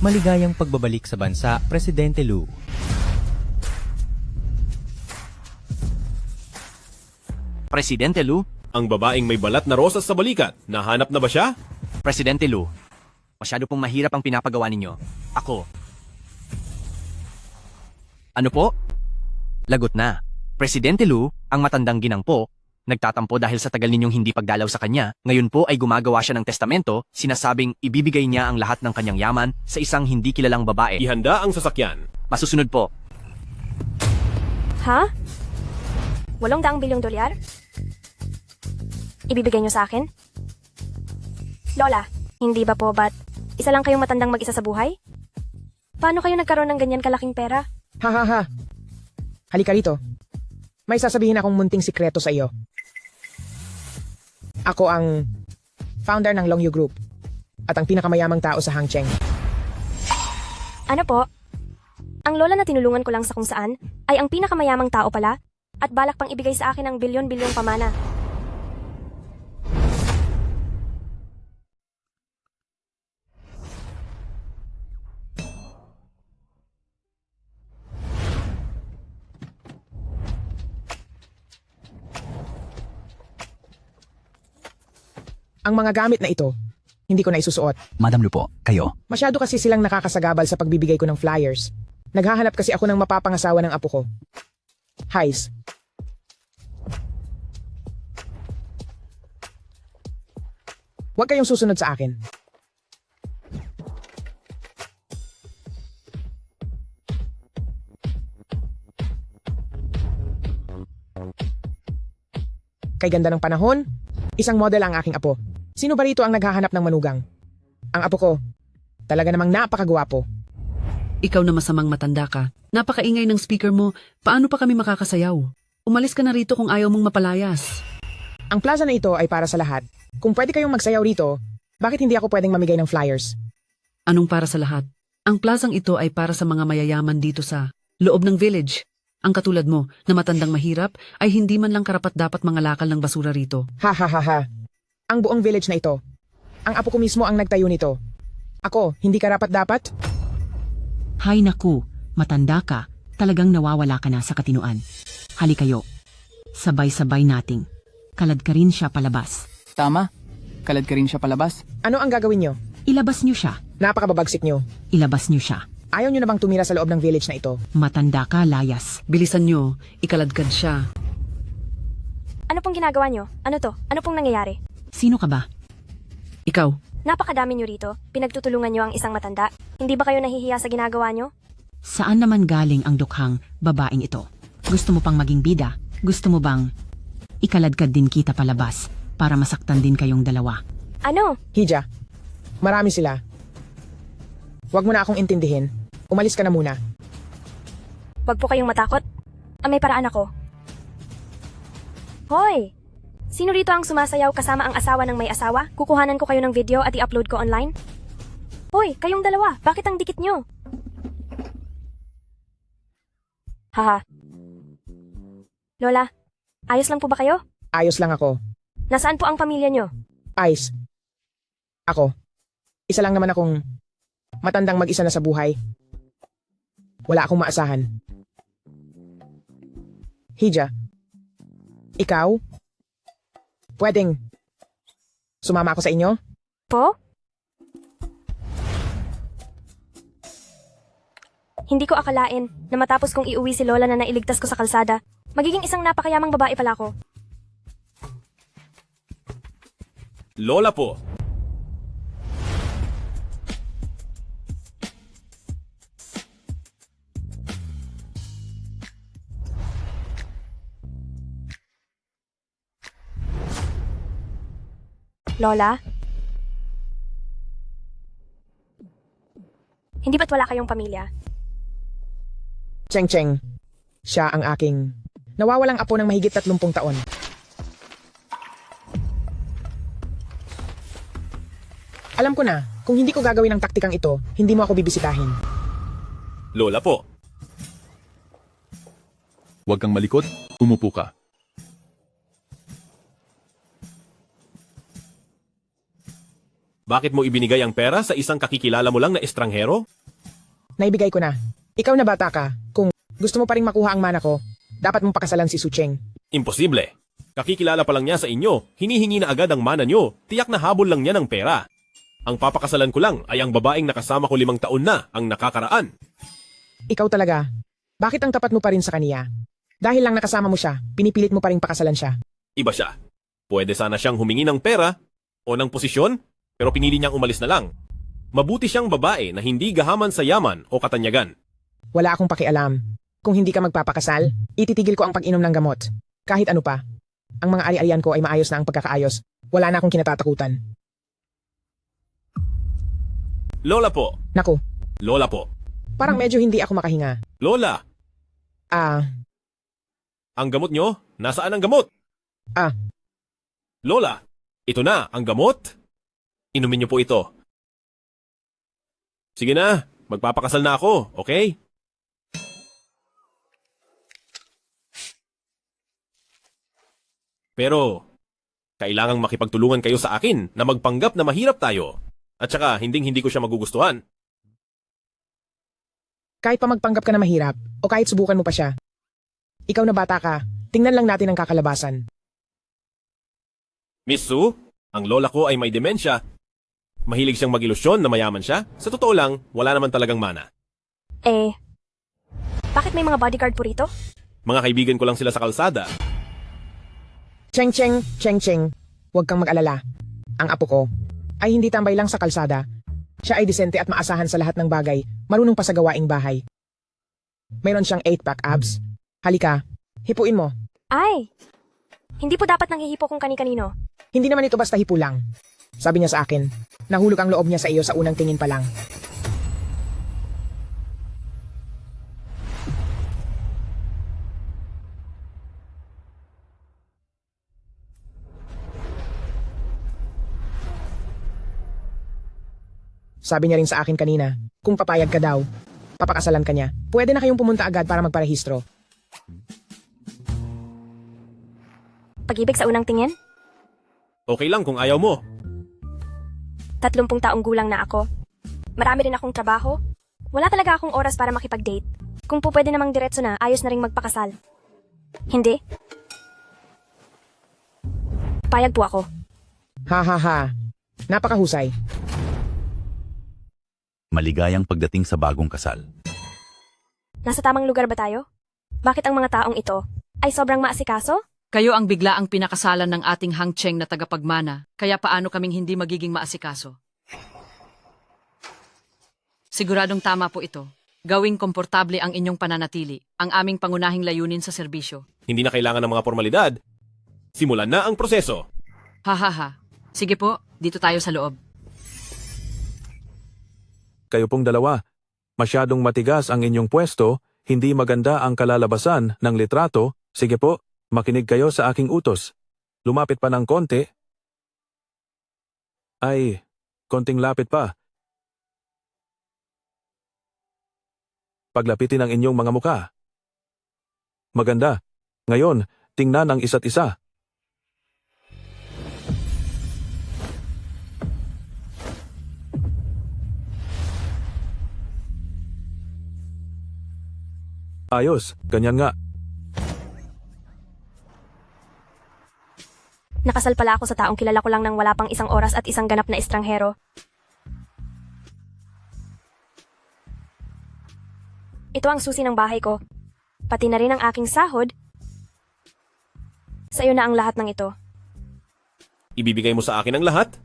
Maligayang pagbabalik sa bansa, Presidente Lu. Presidente Lu? Ang babaeng may balat na rosas sa balikat, nahanap na ba siya? Presidente Lu, masyado pong mahirap ang pinapagawa ninyo. Ako. Ano po? Lagot na. Presidente Lu, ang matandang ginangpo, nagtatampo dahil sa tagal ninyong hindi pagdalaw sa kanya, ngayon po ay gumagawa siya ng testamento, sinasabing ibibigay niya ang lahat ng kanyang yaman sa isang hindi kilalang babae. Ihanda ang sasakyan. Masusunod po. Ha? 800 bilyong dolyar? Ibibigay niyo sa akin? Lola, hindi ba po ba't isa lang kayong matandang mag-isa sa buhay? Paano kayo nagkaroon ng ganyan kalaking pera? Ha ha ha. Halika rito. May sasabihin akong munting sikreto sa iyo. Ako ang founder ng Longyu Group at ang pinakamayamang tao sa Hangcheng. Ano po? Ang lola na tinulungan ko lang sa kung saan ay ang pinakamayamang tao pala at balak pang ibigay sa akin ng bilyon-bilyong pamana. Ang mga gamit na ito, hindi ko na isusuot. Madam Lu po, kayo. Masyado kasi silang nakakasagabal sa pagbibigay ko ng flyers. Naghahanap kasi ako ng mapapangasawa ng apo ko. Heis. Huwag kayong susunod sa akin. Kay ganda ng panahon, isang model ang aking apo. Sino ba rito ang naghahanap ng manugang? Ang apo ko. Talaga namang napakagwapo. Ikaw na masamang matanda ka. Napakaingay ng speaker mo. Paano pa kami makakasayaw? Umalis ka na rito kung ayaw mong mapalayas. Ang plaza na ito ay para sa lahat. Kung pwede kayong magsayaw rito, bakit hindi ako pwedeng mamigay ng flyers? Anong para sa lahat? Ang plazang ito ay para sa mga mayayaman dito sa loob ng village. Ang katulad mo, na matandang mahirap, ay hindi man lang karapat-dapat mga lakal ng basura rito. Ha ha ha ha. Ang buong village na ito. Ang apo ko mismo ang nagtayo nito. Ako, hindi karapat-dapat? Hay naku, matanda ka, talagang nawawala ka na sa katinuan. Hali kayo, sabay-sabay nating. Kalad ka rin siya palabas. Tama. Kalad ka rin siya palabas. Ano ang gagawin nyo? Ilabas niyo siya, Napakababagsik nyo. ilabas niyo siya. Ayaw nyo na bang tumira sa loob ng village na ito? Matanda ka, layas. Bilisan nyo, ikaladkad siya. Ano pong ginagawa niyo? Ano to? Ano pong nangyayari? Sino ka ba? Ikaw, Napakadami niyo rito. Pinagtutulungan niyo ang isang matanda. Hindi ba kayo nahihiya sa ginagawa niyo? Saan naman galing ang dukhang babaeng ito? Gusto mo pang maging bida? Gusto mo bang ikaladkad din kita palabas para masaktan din kayong dalawa? Ano? Hija, marami sila. Huwag mo na akong intindihin. Umalis ka na muna. Huwag po kayong matakot. May paraan ako. Hoy! Sino rito ang sumasayaw kasama ang asawa ng may asawa? Kukuhanan ko kayo ng video at i-upload ko online? Hoy, kayong dalawa, bakit ang dikit nyo? Haha. Lola, ayos lang po ba kayo? Ayos lang ako. Nasaan po ang pamilya nyo? Ayos. Ako. Isa lang naman akong matandang mag-isa na sa buhay. Wala akong maasahan. Hija, ikaw? Pwedeng sumama ako sa inyo? Po? Hindi ko akalain na matapos kong iuwi si Lola na nailigtas ko sa kalsada, magiging isang napakayamang babae pala ko. Lola po. Lola? Hindi ba't wala kayong pamilya? Cheng Cheng. Siya ang aking nawawalang apo ng mahigit 30 taon. Alam ko na, kung hindi ko gagawin ang taktikang ito, hindi mo ako bibisitahin. Lola po. Huwag kang malikot, umupo ka. Bakit mo ibinigay ang pera sa isang kakikilala mo lang na estranghero? Naibigay ko na. Ikaw na bata ka. Kung gusto mo pa ring makuha ang mana ko, dapat mong pakasalan si Sucheng. Imposible. Kakikilala pa lang niya sa inyo, hinihingi na agad ang mana niyo, tiyak na habol lang niya ng pera. Ang papakasalan ko lang ay ang babaeng nakasama ko 5 taon na ang nakakaraan. Ikaw talaga. Bakit ang tapat mo pa rin sa kaniya? Dahil lang nakasama mo siya, pinipilit mo pa ring pakasalan siya. Iba siya. Pwede sana siyang humingi ng pera o ng posisyon, pero pinili niyang umalis na lang. Mabuti siyang babae na hindi gahaman sa yaman o katanyagan. Wala akong pakialam. Kung hindi ka magpapakasal, ititigil ko ang pag-inom ng gamot. Kahit ano pa. Ang mga ari-arian ko ay maayos na ang pagkakaayos. Wala na akong kinatatakutan. Lola po. Naku, Lola po. parang medyo hindi ako makahinga. Lola, ang gamot niyo? Nasaan ang gamot? Ah. Lola, ito na ang gamot. Inumin niyo po ito. Sige na, magpapakasal na ako, okay? Pero, kailangang makipagtulungan kayo sa akin na magpanggap na mahirap tayo. At saka, hindi ko siya magugustuhan. Kahit pa magpanggap ka na mahirap, o kahit subukan mo pa siya. Ikaw na bata ka, tingnan lang natin ang kakalabasan. Miss Sue, ang lola ko ay may demensya. Mahilig siyang mag-ilusyon na mayaman siya. Sa totoo lang, wala naman talagang mana. Bakit may mga bodyguard po rito? Mga kaibigan ko lang sila sa kalsada. Cheng Cheng, Cheng Cheng, huwag kang mag-alala. Ang apo ko ay hindi tambay lang sa kalsada. Siya ay disente at maasahan sa lahat ng bagay, marunong pa sa gawaing bahay. Mayroon siyang 8-pack abs. Halika, hipuin mo. Ay! Hindi po dapat nanghihipo kung kani-kanino. Hindi naman ito basta hipo lang. Sabi niya sa akin, nahulog ang loob niya sa iyo sa unang tingin pa lang. Sabi niya rin sa akin kanina, kung papayag ka daw, papakasalan ka niya. Pwede na kayong pumunta agad para magparehistro. Pag-ibig sa unang tingin? Okay lang kung ayaw mo. 30 taong gulang na ako. Marami rin akong trabaho. Wala talaga akong oras para makipag-date. Kung po pwede namang diretso na, ayos na rin magpakasal. Hindi? Payag po ako. Ha ha ha. Napakahusay. Maligayang pagdating sa bagong kasal. Nasa tamang lugar ba tayo? Bakit ang mga taong ito ay sobrang maasikaso? Kayo ang biglaang pinakasalan ng ating hangcheng na tagapagmana, kaya paano kaming hindi magiging maasikaso? Siguradong tama po ito. Gawing komportable ang inyong pananatili, ang aming pangunahing layunin sa serbisyo. Hindi na kailangan ng mga formalidad. Simulan na ang proseso. Ha. Sige po, dito tayo sa loob. Kayo pong dalawa. Masyadong matigas ang inyong pwesto, hindi maganda ang kalalabasan ng litrato. Sige po, makinig kayo sa aking utos. Lumapit pa ng konti. Ay, konting lapit pa. Paglapitin ang inyong mga muka. Maganda. Ngayon, tingnan ang isa't isa. Ayos, ganyan nga. Nakasal pala ako sa taong kilala ko lang ng wala pang 1 oras at isang ganap na estranghero. Ito ang susi ng bahay ko. Pati na rin ang aking sahod. Sa iyo na ang lahat ng ito. Ibibigay mo sa akin ang lahat?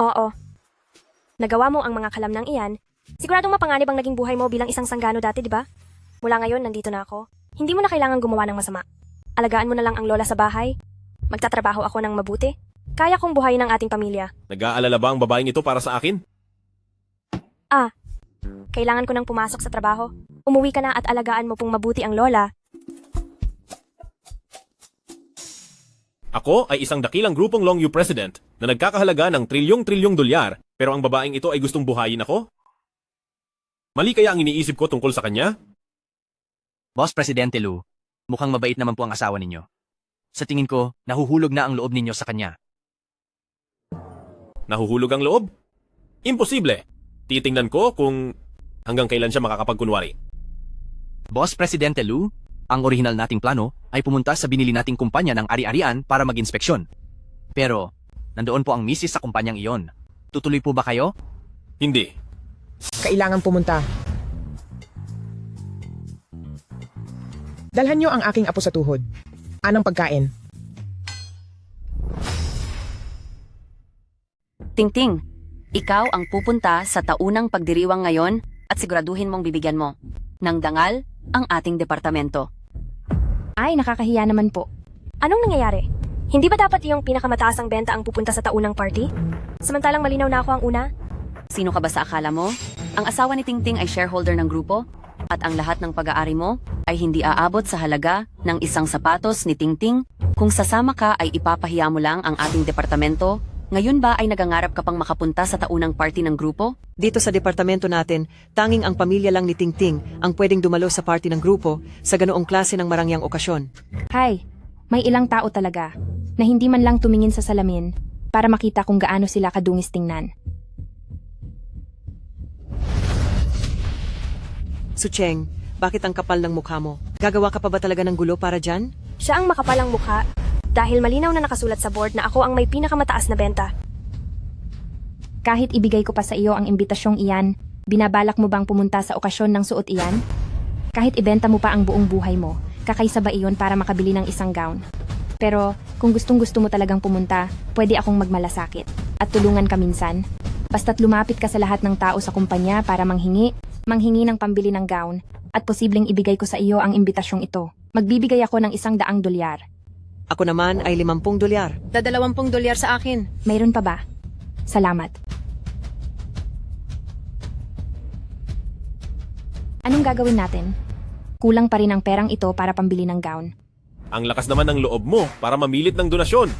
Oo. Nagawa mo ang mga kalamnang iyan. Siguradong mapanganib ang naging buhay mo bilang isang sanggano dati, di ba? Mula ngayon, nandito na ako. Hindi mo na kailangan gumawa ng masama. Alagaan mo na lang ang lola sa bahay. Magtatrabaho ako ng mabuti. Kaya kong buhayin ang ating pamilya. Nag-aalala ba ang babaeng ito para sa akin? Kailangan ko nang pumasok sa trabaho. Umuwi ka na at alagaan mo pong mabuti ang lola. Ako ay isang dakilang grupong Long U President na nagkakahalaga ng trilyong-trilyong dolyar, pero ang babaeng ito ay gustong buhayin ako? Mali kaya ang iniisip ko tungkol sa kanya? Boss Presidente Lu, mukhang mabait naman po ang asawa ninyo. Sa tingin ko, nahuhulog na ang loob ninyo sa kanya. Nahuhulog ang loob? Imposible. Titingnan ko kung hanggang kailan siya makakapagkunwari. Boss Presidente Lu, ang orihinal nating plano ay pumunta sa binili nating kumpanya ng ari-arian para mag-inspeksyon. Pero, nandoon po ang misis sa kumpanyang iyon. Tutuloy po ba kayo? Hindi. Kailangan pumunta. Dalhan niyo ang aking apo sa tuhod. Anong pagkain? Tingting, ikaw ang pupunta sa taunang pagdiriwang ngayon at siguraduhin mong bibigyan mo ng dangal ang ating departamento. Ay, nakakahiya naman po. Anong nangyayari? Hindi ba dapat yung pinakamataas ang benta ang pupunta sa taunang party? Samantalang malinaw na ako ang una? Sino ka ba sa akala mo? Ang asawa ni Tingting ay shareholder ng grupo at ang lahat ng pag-aari mo ay hindi aabot sa halaga ng isang sapatos ni Tingting. Kung sasama ka ay ipapahiya mo lang ang ating departamento. Ngayon ba ay nagangarap ka pang makapunta sa taunang party ng grupo? Dito sa departamento natin, tanging ang pamilya lang ni Tingting ang pwedeng dumalo sa party ng grupo sa ganoong klase ng marangyang okasyon. Hay, may ilang tao talaga na hindi man lang tumingin sa salamin para makita kung gaano sila kadungis tingnan. Sucheng, bakit ang kapal ng mukha mo? Gagawa ka pa ba talaga ng gulo para dyan? Siya ang makapalang mukha dahil malinaw na nakasulat sa board na ako ang may pinakamataas na benta. Kahit ibigay ko pa sa iyo ang imbitasyong iyan, binabalak mo bang pumunta sa okasyon ng suot iyan? Kahit ibenta mo pa ang buong buhay mo, kakaisa ba iyon para makabili ng isang gown? Pero kung gustong-gusto mo talagang pumunta, pwede akong magmalasakit at tulungan ka minsan. Basta't lumapit ka sa lahat ng tao sa kumpanya para manghingi ng pambili ng gown at posibleng ibigay ko sa iyo ang imbitasyong ito. Magbibigay ako ng $100. Ako naman ay $50. $20 sa akin. Mayroon pa ba? Salamat. Anong gagawin natin? Kulang pa rin ang perang ito para pambili ng gown. Ang lakas naman ng loob mo para mamilit ng donasyon.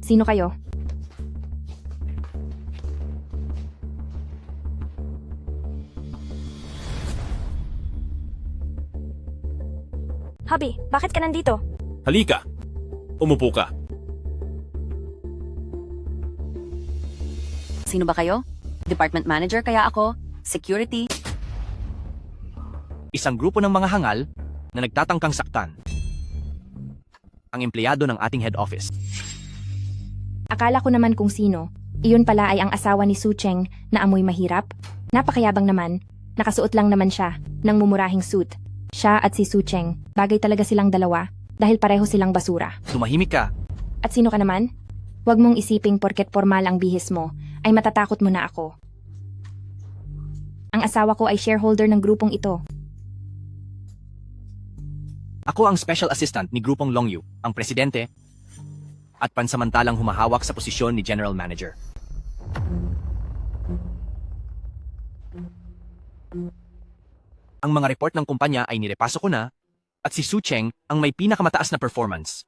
Sino kayo? Hubby, bakit ka nandito? Halika. Umupo ka. Sino ba kayo? Department manager kaya ako? Security? Isang grupo ng mga hangal na nagtatangkang saktan ang empleyado ng ating head office. Akala ko naman kung sino. Iyon pala ay ang asawa ni Sucheng na amoy mahirap. Napakayabang naman. Nakasuot lang naman siya ng mumurahing suit. Siya at si Sucheng, bagay talaga silang dalawa dahil pareho silang basura. Tumahimik ka. At sino ka naman? Huwag mong isiping porket formal ang bihis mo, ay matatakot mo na ako. Ang asawa ko ay shareholder ng grupong ito. Ako ang special assistant ni Grupong Longyu, ang presidente, at pansamantalang humahawak sa posisyon ni general manager. Ang mga report ng kumpanya ay nirepaso ko na, at si Su Cheng ang may pinakamataas na performance.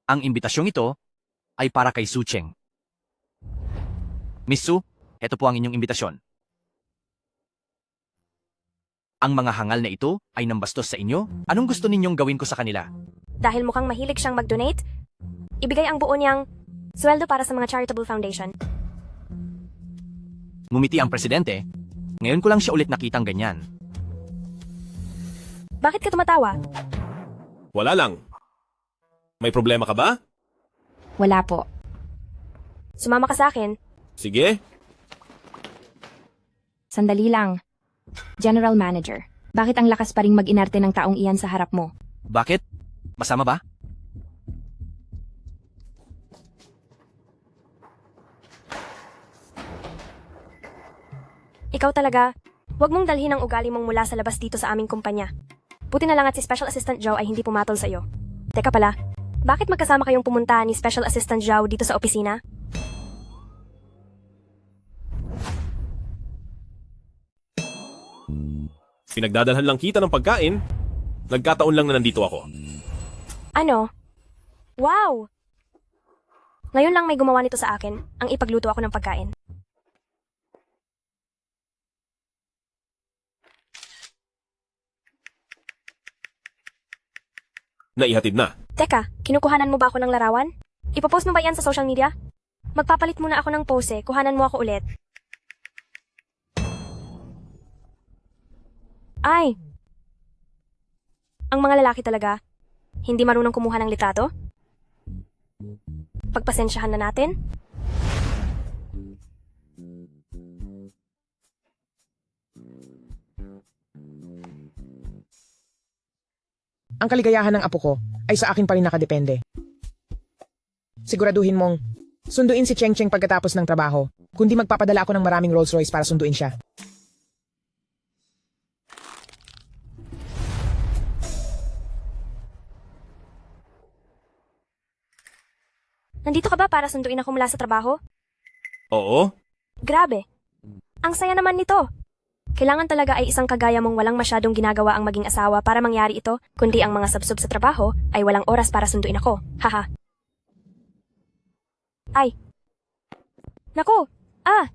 Ang imbitasyong ito ay para kay Su Cheng. Miss Su, ito po ang inyong imbitasyon. Ang mga hangal na ito ay nambastos sa inyo? Anong gusto ninyong gawin ko sa kanila? Dahil mukhang mahilig siyang mag-donate, ibigay ang buo niyang sweldo para sa mga charitable foundation. Ngumiti ang presidente. Ngayon ko lang siya ulit nakitang ganyan. Bakit ka tumatawa? Wala lang. May problema ka ba? Wala po. Sumama ka sa akin. Sige. Sandali lang. General Manager, bakit ang lakas pa ring mag-inarte ng taong iyan sa harap mo? Bakit? Masama ba? Ikaw talaga, huwag mong dalhin ang ugali mong mula sa labas dito sa aming kumpanya. Buti na lang at si Special Assistant Zhao ay hindi pumatol sa iyo. Teka pala, bakit magkasama kayong pumunta ni Special Assistant Zhao dito sa opisina? Pinagdadalhan lang kita ng pagkain. Nagkataon lang na nandito ako. Ano? Wow! Ngayon lang may gumawa nito sa akin, ang ipagluto ako ng pagkain. Naihatid na. Teka, kinukuhanan mo ba ako ng larawan? Ipopost mo ba yan sa social media? Magpapalit muna ako ng pose, kuhanan mo ako ulit. Ay! Ang mga lalaki talaga, hindi marunong kumuha ng litrato? Pagpasensyahan na natin? Ang kaligayahan ng apo ko ay sa akin pa rin nakadepende. Siguraduhin mong sunduin si Cheng Cheng pagkatapos ng trabaho, kundi magpapadala ako ng maraming Rolls Royce para sunduin siya. Nandito ka ba para sunduin ako mula sa trabaho? Oo? Grabe! Ang saya naman nito! Kailangan talaga ay isang kagaya mong walang masyadong ginagawa ang maging asawa para mangyari ito, kundi ang mga sabsub sa trabaho ay walang oras para sunduin ako. Haha. Ay! Naku! Ah!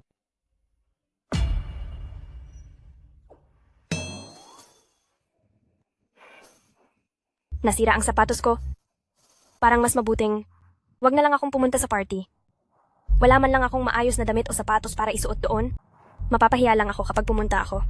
Nasira ang sapatos ko. Parang mas mabuting wag na lang akong pumunta sa party. Wala man lang akong maayos na damit o sapatos para isuot doon. Mapapahiya lang ako kapag pumunta ako.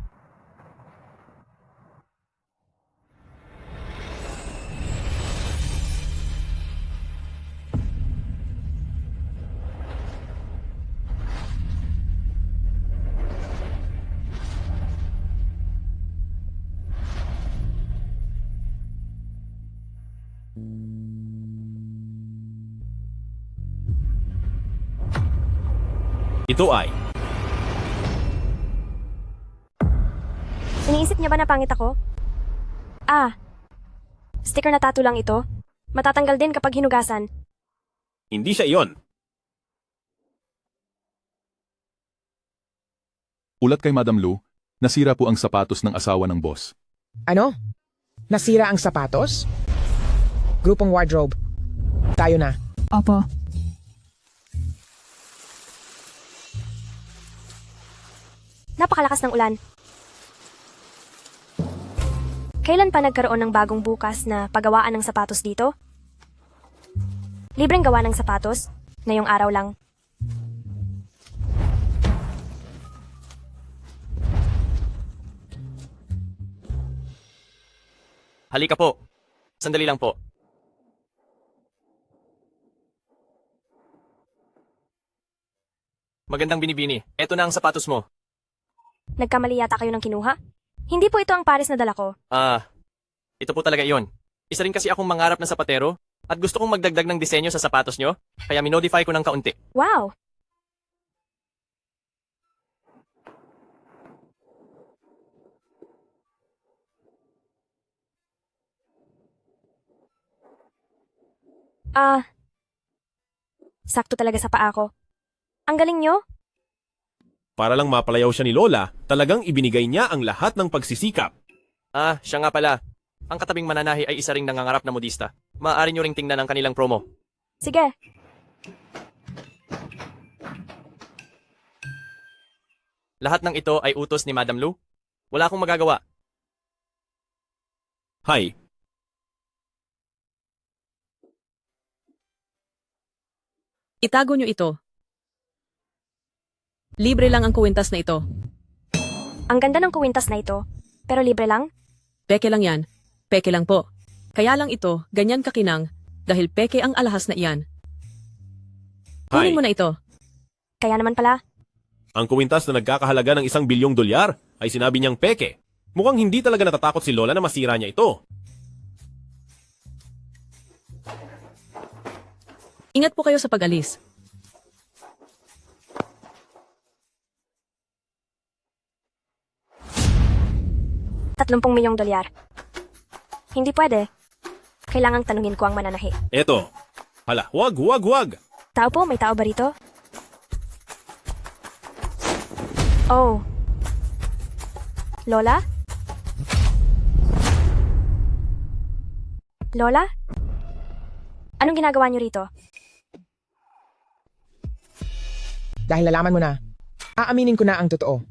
Ito ay Iniisip niya ba na pangit ako? Ah, sticker na tattoo lang ito. Matatanggal din kapag hinugasan. hindi siya iyon. Ulat kay Madam Lu, nasira po ang sapatos ng asawa ng boss. Ano? Nasira ang sapatos? Grupong wardrobe. Tayo na. Opo. Napakalakas ng ulan. Kailan pa nagkaroon ng bagong bukas na paggawaan ng sapatos dito? Libreng gawa ng sapatos? Ngayong araw lang. Halika po. Sandali lang po. Magandang binibini. Eto na ang sapatos mo. Nagkamali yata kayo ng kinuha? Hindi po ito ang pares na dala ko. Ito po talaga iyon. Isa rin kasi akong mangarap na sapatero at gusto kong magdagdag ng disenyo sa sapatos nyo, kaya minodify ko ng kaunti. Wow! Sakto talaga sa paa ko. Ang galing nyo? Para lang mapalayaw siya ni Lola, talagang ibinigay niya ang lahat ng pagsisikap. Siya nga pala. Ang katabing mananahi ay isa ring nangangarap na modista. Maaari nyo ring tingnan ang kanilang promo. Sige. Lahat ng ito ay utos ni Madam Lu. Wala akong magagawa. Hay, Itago nyo ito. Libre lang ang kuwintas na ito. Ang ganda ng kuwintas na ito. Pero libre lang? Peke lang yan. Peke lang po. Kaya lang ito, ganyan kakinang, dahil peke ang alahas na iyan. hay. Kunin mo na ito. Kaya naman pala. Ang kuwintas na nagkakahalaga ng $1 bilyong ay sinabi niyang peke. Mukhang hindi talaga natatakot si Lola na masira niya ito. Ingat po kayo sa pag-alis. $30 milyong. Hindi pwede. Kailangang tanungin ko ang mananahi. Eto. Hala, wag. Tao po, may tao ba rito? Oh. Lola? Lola? Anong ginagawa niyo rito? Dahil nalaman mo na, aaminin ko na ang totoo.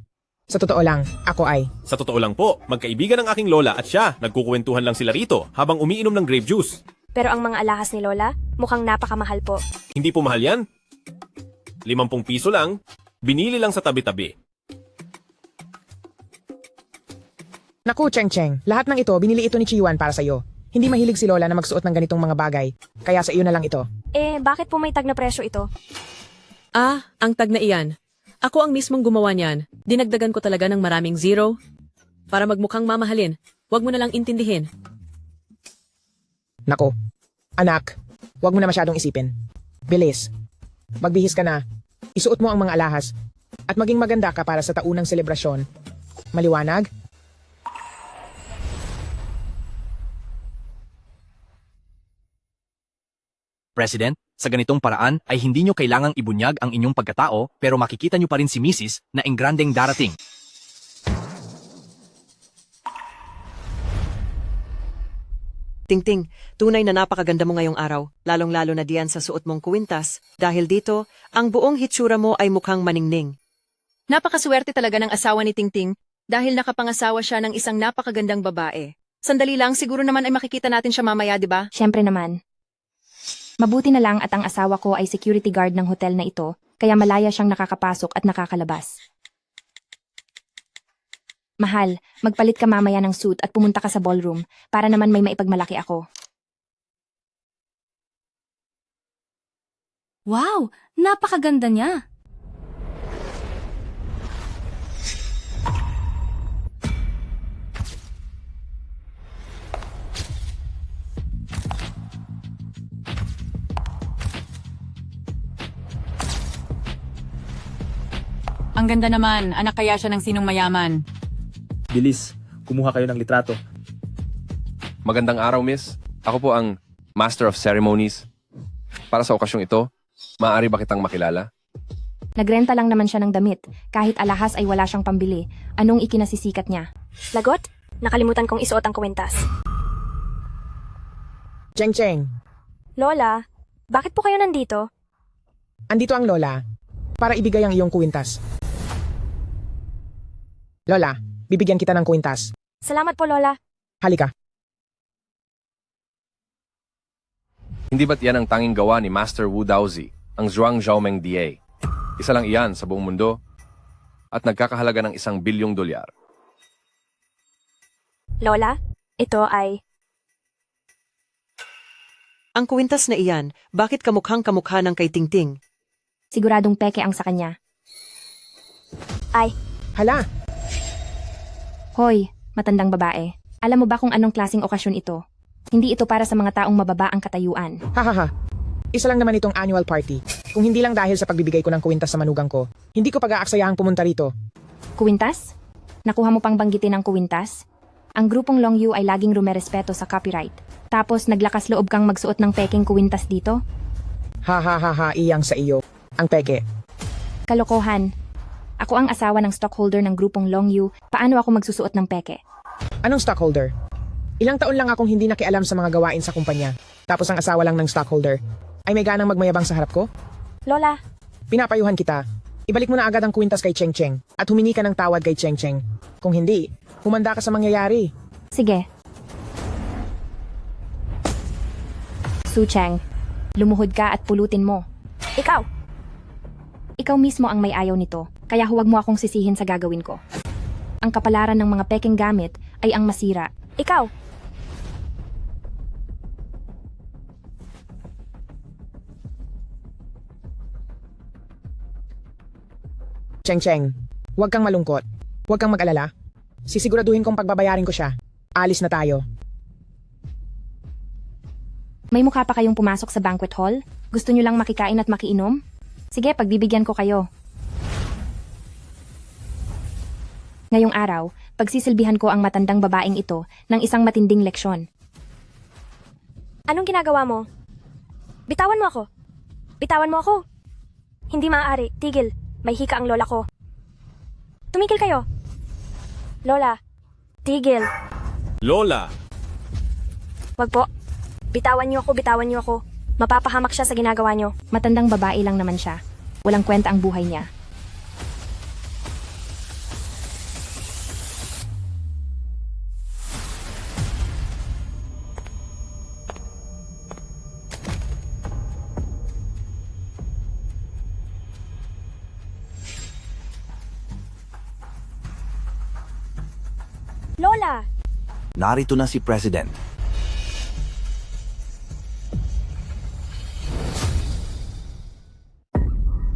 Sa totoo lang, ako ay... Sa totoo lang po, magkaibigan ang aking Lola at siya, nagkukuwentuhan lang sila rito habang umiinom ng grape juice. Pero ang mga alahas ni Lola, mukhang napakamahal po. Hindi po mahal yan. 50 piso lang. Binili lang sa tabi-tabi. Naku, Cheng Cheng, lahat ng ito binili ito ni Chiwan para sa'yo. Hindi mahilig si Lola na magsuot ng ganitong mga bagay, kaya sa iyo na lang ito. Bakit po may tag na presyo ito? Ang tag na iyan. Ako ang mismong gumawa niyan. Dinagdagan ko talaga ng maraming zero. Para magmukhang mamahalin, wag mo na lang intindihin. Nako, anak, wag mo na masyadong isipin. Bilis, magbihis ka na, isuot mo ang mga alahas, at maging maganda ka para sa taunang selebrasyon. Maliwanag? President, sa ganitong paraan ay hindi nyo kailangang ibunyag ang inyong pagkatao pero makikita nyo pa rin si Mrs. na engrandeng darating. Tingting, tunay na napakaganda mo ngayong araw, lalong-lalo na diyan sa suot mong kuwintas. Dahil dito, ang buong hitsura mo ay mukhang maningning. Napakaswerte talaga ng asawa ni Tingting dahil nakapangasawa siya ng isang napakagandang babae. Sandali lang, siguro naman ay makikita natin siya mamaya, di ba? Siyempre naman. Mabuti na lang at ang asawa ko ay security guard ng hotel na ito, kaya malaya siyang nakakapasok at nakakalabas. Mahal, magpalit ka mamaya ng suit at pumunta ka sa ballroom para naman may maipagmalaki ako. Wow! Napakaganda niya! Ang ganda naman, anak kaya siya ng sinong mayaman. Bilis, kumuha kayo ng litrato. Magandang araw, miss. Ako po ang Master of Ceremonies. Para sa okasyong ito, maaari ba kitang makilala? Nagrenta lang naman siya ng damit, kahit alahas ay wala siyang pambili. Anong ikinasisikat niya? Lagot? Nakalimutan kong isuot ang kwintas. Cheng Cheng, Lola, bakit po kayo nandito? andito ang Lola para ibigay ang iyong kuwintas. Lola, bibigyan kita ng kuwintas. Salamat po, Lola. Halika. Hindi ba't yan ang tanging gawa ni Master Wu Daozi, ang Zhuang Xiaomeng DA? Isa lang iyan sa buong mundo at nagkakahalaga ng $1 bilyong. Lola, ito ay... Ang kuwintas na iyan, bakit kamukhang kamukha ng kay Tingting? Siguradong peke ang sa kanya. Ay, Hala, hoy, matandang babae. Alam mo ba kung anong klaseng okasyon ito? Hindi ito para sa mga taong mababa ang katayuan. hahaha. Isa lang naman itong annual party. Kung hindi lang dahil sa pagbibigay ko ng kuwintas sa manugang ko, hindi ko pag-aaksayahang pumunta rito. Kuwintas? Nakuha mo pang banggitin ang kuwintas? Ang grupong Long Yu ay laging rumerespeto sa copyright. Tapos naglakas loob kang magsuot ng peking kuwintas dito? Ha, iyang sa iyo. Ang peke. Kalokohan. Ako ang asawa ng stockholder ng grupong Long Yu. Paano ako magsusuot ng peke? Anong stockholder? Ilang taon lang akong hindi nakialam sa mga gawain sa kumpanya. Tapos ang asawa lang ng stockholder ay may ganang magmayabang sa harap ko? Lola, Pinapayuhan kita. Ibalik mo na agad ang kuwintas kay Cheng Cheng at humingi ka ng tawad kay Cheng Cheng. Kung hindi, humanda ka sa mangyayari. sige. Su Cheng, lumuhod ka at pulutin mo. Ikaw! Ikaw mismo ang may ayaw nito, kaya huwag mo akong sisihin sa gagawin ko. Ang kapalaran ng mga peking gamit ay ang masira. Ikaw! Cheng Cheng, huwag kang malungkot. Huwag kang mag-alala. Sisiguraduhin kong pagbabayarin ko siya. Alis na tayo. May mukha pa kayong pumasok sa banquet hall? Gusto nyo lang makikain at makiinom? Sige, pagbibigyan ko kayo. Ngayong araw, pagsisilbihan ko ang matandang babaeng ito ng isang matinding leksyon. Anong ginagawa mo? Bitawan mo ako. Bitawan mo ako. Hindi maaari. Tigil. May hika ang lola ko. Tumigil kayo. Lola. Tigil. Lola! Wag po. Bitawan niyo ako, bitawan niyo ako. Mapapahamak siya sa ginagawa niyo. Matandang babae lang naman siya. Walang kwenta ang buhay niya. Lola! Narito na si President.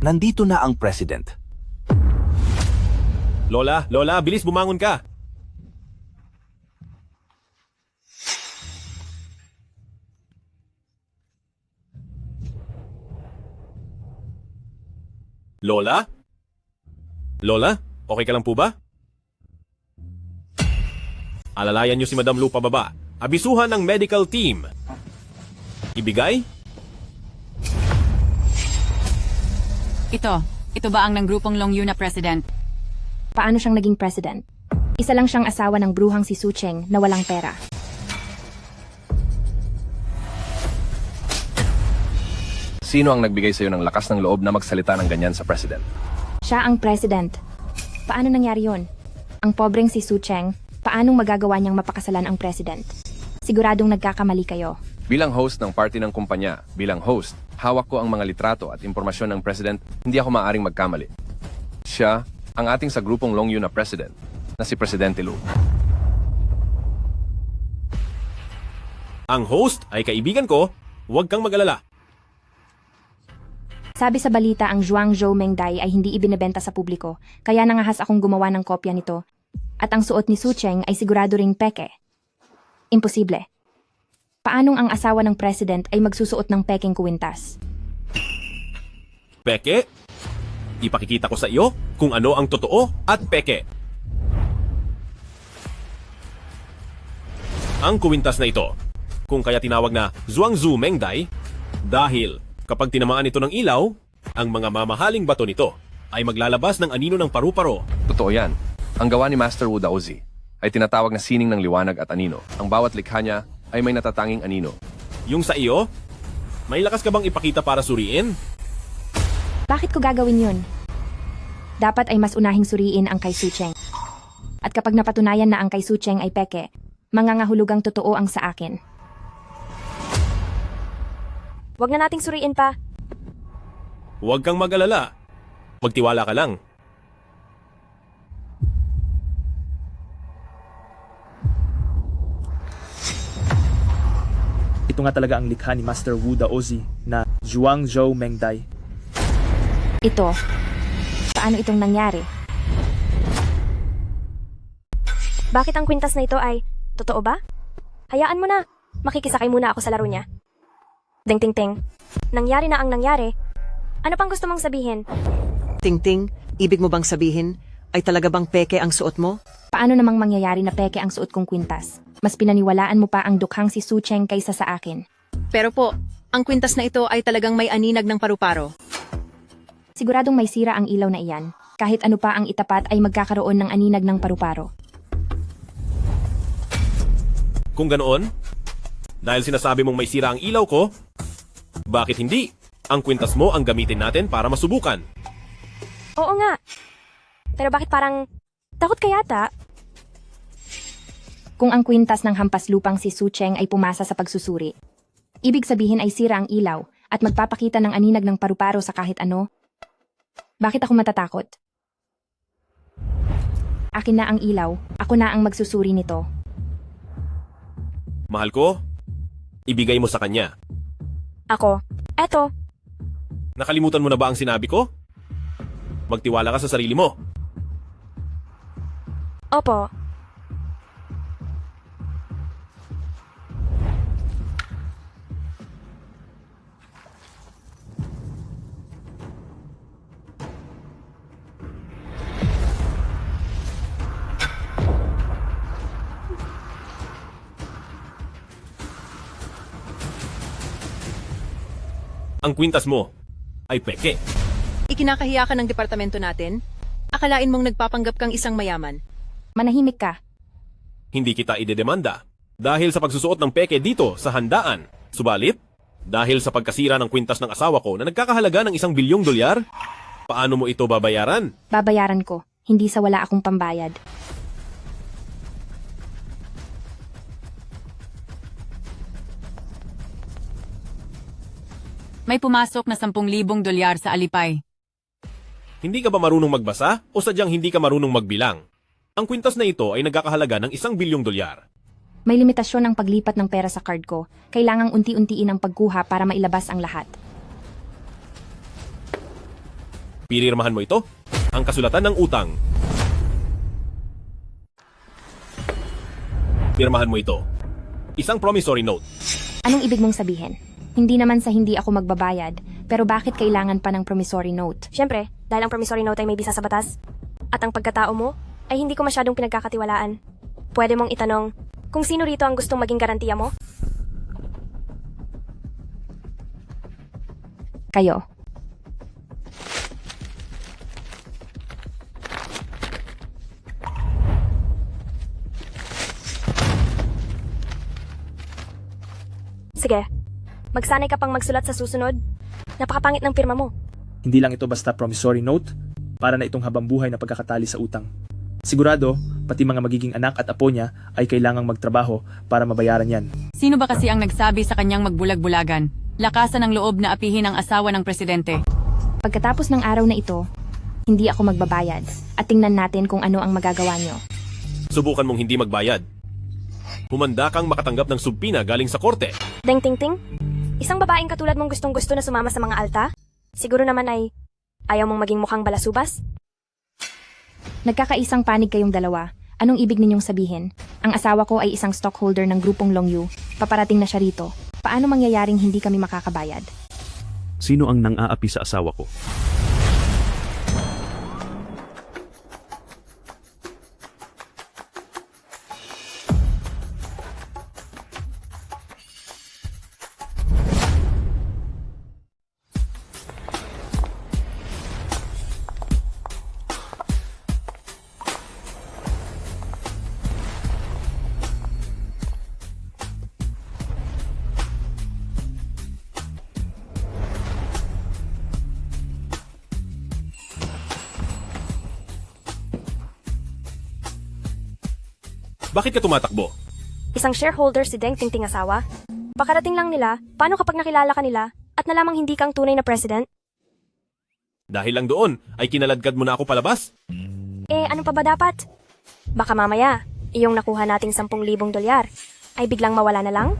Nandito na ang President. Lola, Lola, bilis bumangon ka. Lola? Lola, okay ka lang po ba? Alalayan niyo si Madam Lu pababa. Abisuhan ng medical team. Ibigay? Ito ba ang ng grupong Long Yu na president? Paano siyang naging president? Isa lang siyang asawa ng bruhang si Su Cheng na walang pera. Sino ang nagbigay sa'yo ng lakas ng loob na magsalita ng ganyan sa president? Siya ang president. Paano nangyari yun? Ang pobreng si Su Cheng, paanong magagawa niyang mapakasalan ang president? Siguradong nagkakamali kayo. Bilang host ng party ng kumpanya, bilang host, hawak ko ang mga litrato at impormasyon ng president, hindi ako maaaring magkamali. Siya ang ating sa grupong Long Yu na president, na si Presidente Lu. Ang host ay kaibigan ko, huwag kang mag-alala. Sabi sa balita ang Zhuangzhou Mengdai ay hindi ibinebenta sa publiko, kaya nangahas akong gumawa ng kopya nito. At ang suot ni Su Cheng ay sigurado ring peke. Imposible. Paanong ang asawa ng president ay magsusuot ng pekeng kuwintas? Peke? Ipakikita ko sa iyo kung ano ang totoo at peke. Ang kuwintas na ito, kung kaya tinawag na Zhuangzhou Mengdai, dahil kapag tinamaan ito ng ilaw, ang mga mamahaling bato nito ay maglalabas ng anino ng paru-paro. Totoo yan. Ang gawa ni Master Wu Daozi ay tinatawag na sining ng liwanag at anino. Ang bawat likha niya ay may natatanging anino. Yung sa iyo, may lakas ka bang ipakita para suriin? Bakit ko gagawin yun? Dapat ay mas unahing suriin ang kay Su Cheng. At kapag napatunayan na ang kay Su Cheng ay peke, mangangahulugang totoo ang sa akin. Huwag na nating suriin pa. Huwag kang mag-alala. Magtiwala ka lang. Ito nga talaga ang likha ni Master Wu Daozi na Zhuangzhou Mengdai. Ito. Paano itong nangyari? Bakit ang kwintas na ito ay totoo ba? Hayaan mo na. Makikisakay muna ako sa laro niya. Ding ting ting. Nangyari na ang nangyari. Ano pang gusto mong sabihin? Ting-ting, ibig mo bang sabihin, ay talaga bang peke ang suot mo? Paano namang mangyayari na peke ang suot kong kwintas? Mas pinaniwalaan mo pa ang dukhang si Su Cheng kaysa sa akin. Pero po, ang kwintas na ito ay talagang may aninag ng paru-paro. Siguradong may sira ang ilaw na iyan. Kahit ano pa ang itapat ay magkakaroon ng aninag ng paru-paro. Kung ganoon, dahil sinasabi mong may sira ang ilaw ko, bakit hindi? Ang kwintas mo ang gamitin natin para masubukan. Oo nga. Pero bakit parang takot ka yata? Kung ang kwintas ng hampas lupang si Su Cheng ay pumasa sa pagsusuri, ibig sabihin ay sira ang ilaw at magpapakita ng aninag ng paru-paro sa kahit ano. Bakit ako matatakot? Akin na ang ilaw, ako na ang magsusuri nito. Mahal ko, ibigay mo sa kanya. Ako, eto. Nakalimutan mo na ba ang sinabi ko? Magtiwala ka sa sarili mo. Opo. Ang kwintas mo ay peke. Ikinakahiya ka ng departamento natin? Akalain mong nagpapanggap kang isang mayaman. Manahimik ka. Hindi kita idedemanda dahil sa pagsusuot ng peke dito sa handaan. Subalit, dahil sa pagkasira ng kwintas ng asawa ko na nagkakahalaga ng $1 bilyong, paano mo ito babayaran? Babayaran ko, hindi sa wala akong pambayad. May pumasok na $10,000 sa alipay. Hindi ka ba marunong magbasa o sadyang hindi ka marunong magbilang? Ang kwintas na ito ay nagkakahalaga ng $1 bilyong. May limitasyon ang paglipat ng pera sa card ko. Kailangang unti-untiin ang pagkuha para mailabas ang lahat. Pirirmahan mo ito, ang kasulatan ng utang. Pirmahan mo ito. Isang promissory note. Anong ibig mong sabihin? Hindi naman sa hindi ako magbabayad, pero bakit kailangan pa ng promissory note? Siyempre, dahil ang promissory note ay may bisa sa batas. At ang pagkatao mo ay hindi ko masyadong pinagkakatiwalaan. Pwede mong itanong kung sino rito ang gustong maging garantiya mo? Kayo. Sige, magsanay ka pang magsulat sa susunod. Napakapangit ng pirma mo. Hindi lang ito basta promissory note para na itong habang-buhay na pagkakatali sa utang. Sigurado, pati mga magiging anak at apo niya ay kailangang magtrabaho para mabayaran yan. Sino ba kasi ang nagsabi sa kanyang magbulag-bulagan? Lakasan ng loob na apihin ang asawa ng presidente. Pagkatapos ng araw na ito, hindi ako magbabayad at tingnan natin kung ano ang magagawa nyo. Subukan mong hindi magbayad. Humanda kang makatanggap ng subpina galing sa korte. Deng ting ting, isang babaeng katulad mong gustong-gusto na sumama sa mga alta? Siguro naman ay ayaw mong maging mukhang balasubas? Nagkakaisang panig kayong dalawa. Anong ibig ninyong sabihin? Ang asawa ko ay isang stockholder ng grupong Longyu. Paparating na siya rito. Paano mangyayaring hindi kami makakabayad? Sino ang nang-aapi sa asawa ko? Bakit ka tumatakbo? Isang shareholder si Deng Tingting asawa? Pakarating lang nila, paano kapag nakilala ka nila at nalamang hindi kang tunay na president? Dahil lang doon, ay kinaladkad mo na ako palabas? Ano pa ba dapat? Baka mamaya, iyong nakuha nating $10,000 ay biglang mawala na lang?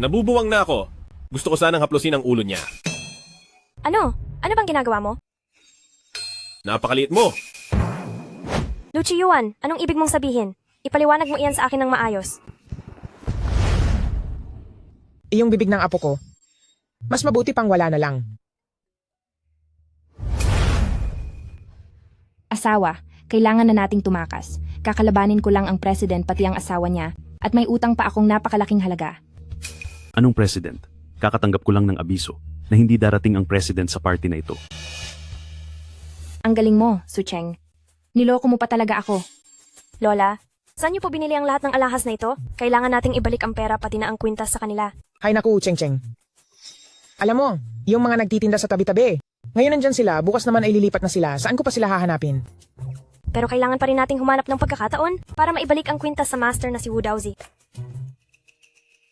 Nabubuwang na ako. Gusto ko sanang haplusin ang ulo niya. Ano? Ano bang ginagawa mo? Napakaliit mo. Luchi Yuan, anong ibig mong sabihin? Ipaliwanag mo iyan sa akin ng maayos. Iyong bibig ng apo ko. Mas mabuti pang wala na lang. Asawa, kailangan na nating tumakas. Kakalabanin ko lang ang president pati ang asawa niya at may utang pa akong napakalaking halaga. Anong president? Kakatanggap ko lang ng abiso na hindi darating ang president sa party na ito. Ang galing mo, Su Cheng. Niloko mo pa talaga ako. Lola, saan niyo po binili ang lahat ng alahas na ito? Kailangan nating ibalik ang pera pati na ang kwintas sa kanila. Hay naku, Cheng Cheng. Alam mo, yung mga nagtitinda sa tabi-tabi. Ngayon nandyan sila, bukas naman ay lilipat na sila. Saan ko pa sila hahanapin? Pero kailangan pa rin nating humanap ng pagkakataon para maibalik ang kwintas sa master na si Wu Daozi.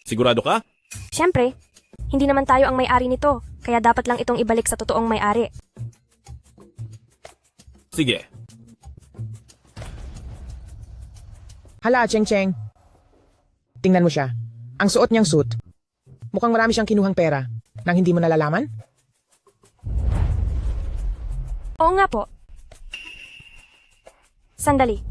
Sigurado ka? Siyempre, hindi naman tayo ang may-ari nito, kaya dapat lang itong ibalik sa totoong may-ari. Sige. Hala, Cheng Cheng. Tingnan mo siya. Ang suot niyang suit. Mukhang marami siyang kinuhang pera nang hindi mo nalalaman? Oo nga po. Sandali.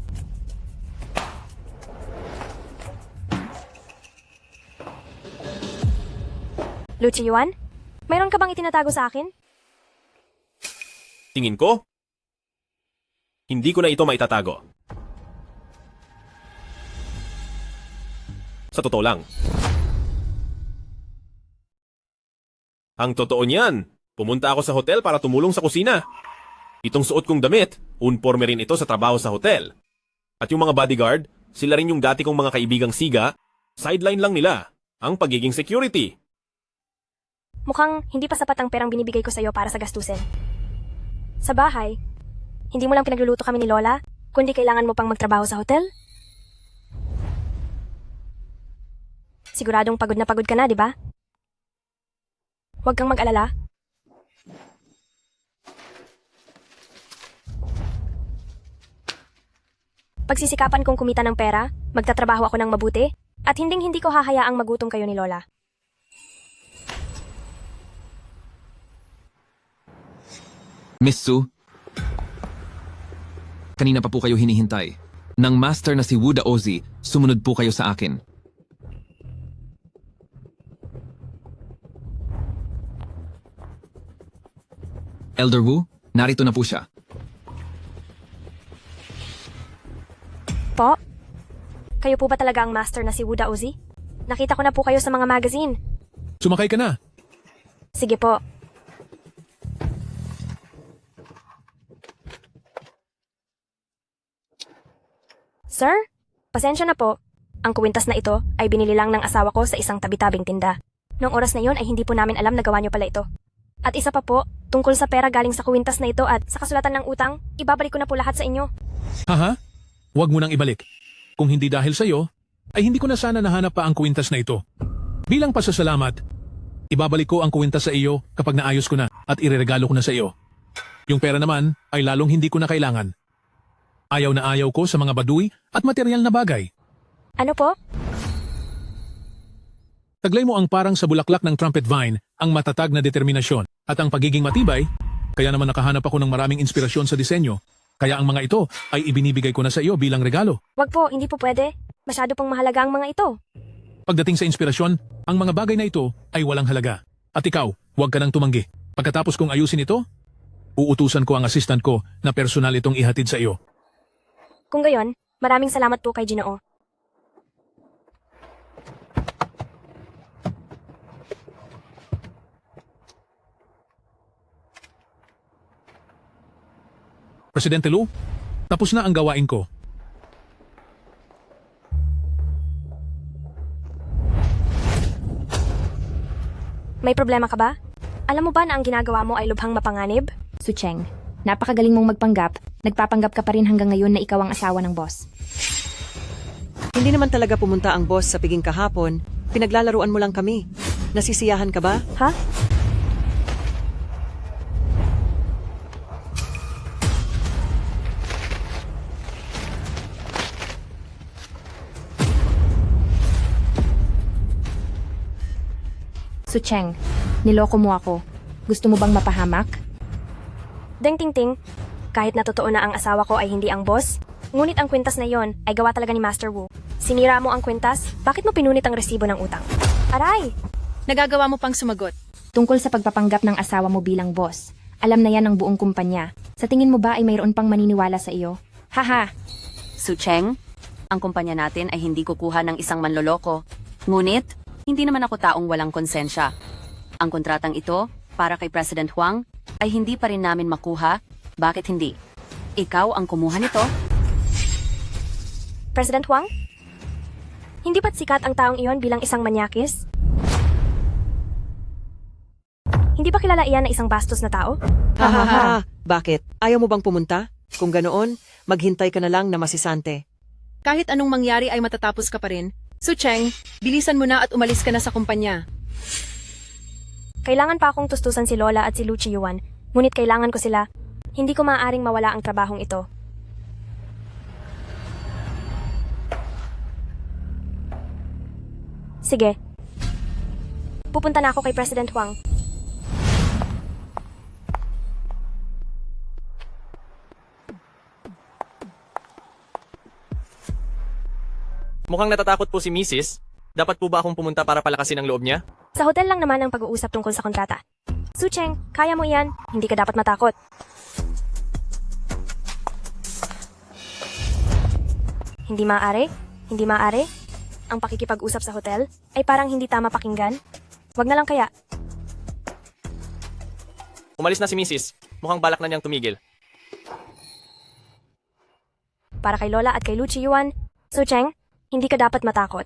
Luchi Yuan, mayroon ka bang itinatago sa akin? Tingin ko? Hindi ko na ito maitatago. Sa totoo lang. Ang totoo niyan, pumunta ako sa hotel para tumulong sa kusina. Itong suot kong damit, uniforme rin ito sa trabaho sa hotel. At yung mga bodyguard, sila rin yung dati kong mga kaibigang siga, sideline lang nila. ang pagiging security. Mukhang hindi pa sapat ang perang binibigay ko sa'yo para sa gastusin. Sa bahay, hindi mo lang pinagluluto kami ni Lola, kundi kailangan mo pang magtrabaho sa hotel? Siguradong pagod na pagod ka na, di ba? Huwag kang mag-alala. Pagsisikapan kong kumita ng pera, magtatrabaho ako ng mabuti, at hinding-hindi ko hahayaang magutom kayo ni Lola. Miss Sue, kanina pa po kayo hinihintay. Nang master na si Wu Daozi, sumunod po kayo sa akin. Elder Wu, narito na po siya. Po? Kayo po ba talaga ang master na si Wu Daozi? Nakita ko na po kayo sa mga magazine. Sumakay ka na. Sige po. Sir, pasensya na po. Ang kuwintas na ito ay binili lang ng asawa ko sa isang tabi-tabing tinda. Noong oras na yon ay hindi po namin alam na gawa niyo pala ito. At isa pa po, tungkol sa pera galing sa kuwintas na ito at sa kasulatan ng utang, ibabalik ko na po lahat sa inyo. Haha, huwag mo nang ibalik. Kung hindi dahil sa'yo, ay hindi ko na sana nahanap pa ang kuwintas na ito. Bilang pasasalamat, ibabalik ko ang kuwintas sa iyo kapag naayos ko na at ireregalo ko na sa iyo. Yung pera naman ay lalong hindi ko na kailangan. Ayaw na ayaw ko sa mga baduy at material na bagay. Ano po? Taglay mo ang parang sa bulaklak ng trumpet vine ang matatag na determinasyon at ang pagiging matibay, kaya naman nakahanap ako ng maraming inspirasyon sa disenyo. Kaya ang mga ito ay ibinibigay ko na sa iyo bilang regalo. Wag po, hindi po pwede. Masyado pong mahalaga ang mga ito. Pagdating sa inspirasyon, ang mga bagay na ito ay walang halaga. At ikaw, huwag ka nang tumanggi. Pagkatapos kong ayusin ito, uutusan ko ang assistant ko na personal itong ihatid sa iyo. Kung gayon, maraming salamat po kay Ginoo. Presidente Lu, tapos na ang gawain ko. May problema ka ba? Alam mo ba na ang ginagawa mo ay lubhang mapanganib? Sucheng, napakagaling mong magpanggap. Nagpapanggap ka pa rin hanggang ngayon na ikaw ang asawa ng boss. Hindi naman talaga pumunta ang boss sa piging kahapon. Pinaglalaruan mo lang kami. Nasisiyahan ka ba? Ha? Sucheng, niloko mo ako. Gusto mo bang mapahamak? Deng Ting Ting, kahit na totoo na ang asawa ko ay hindi ang boss, ngunit ang kwintas na yon ay gawa talaga ni Master Wu. Sinira mo ang kwintas, bakit mo pinunit ang resibo ng utang? Aray! Nagagawa mo pang sumagot. Tungkol sa pagpapanggap ng asawa mo bilang boss. Alam na yan ng buong kumpanya. Sa tingin mo ba ay mayroon pang maniniwala sa iyo? Haha! Sucheng, ang kumpanya natin ay hindi kukuha ng isang manloloko. Ngunit, hindi naman ako taong walang konsensya. Ang kontratang ito, para kay President Huang, ay hindi pa rin namin makuha. Bakit hindi? Ikaw ang kumuha nito? President Huang? Hindi ba't sikat ang taong iyon bilang isang manyakis? Hindi ba kilala iyan na isang bastos na tao? Hahaha, bakit? Ayaw mo bang pumunta? Kung ganoon, maghintay ka na lang na masisante. Kahit anong mangyari ay matatapos ka pa rin. Sucheng, bilisan mo na at umalis ka na sa kumpanya. Kailangan pa akong tustusan si Lola at si Lu Chiyuan, ngunit kailangan ko sila. Hindi ko maaaring mawala ang trabahong ito. Sige. Pupunta na ako kay President Huang. Mukhang natatakot po si Mrs. Dapat po ba akong pumunta para palakasin ang loob niya? Sa hotel lang naman ang pag-uusap tungkol sa kontrata. Sucheng, kaya mo iyan. Hindi ka dapat matakot. Hindi maaari? Hindi maaari? Ang pakikipag-usap sa hotel ay parang hindi tama pakinggan? Wag na lang kaya. Umalis na si Mrs. Mukhang balak na niyang tumigil. Para kay Lola at kay Lu Chiyuan, Sucheng, hindi ka dapat matakot.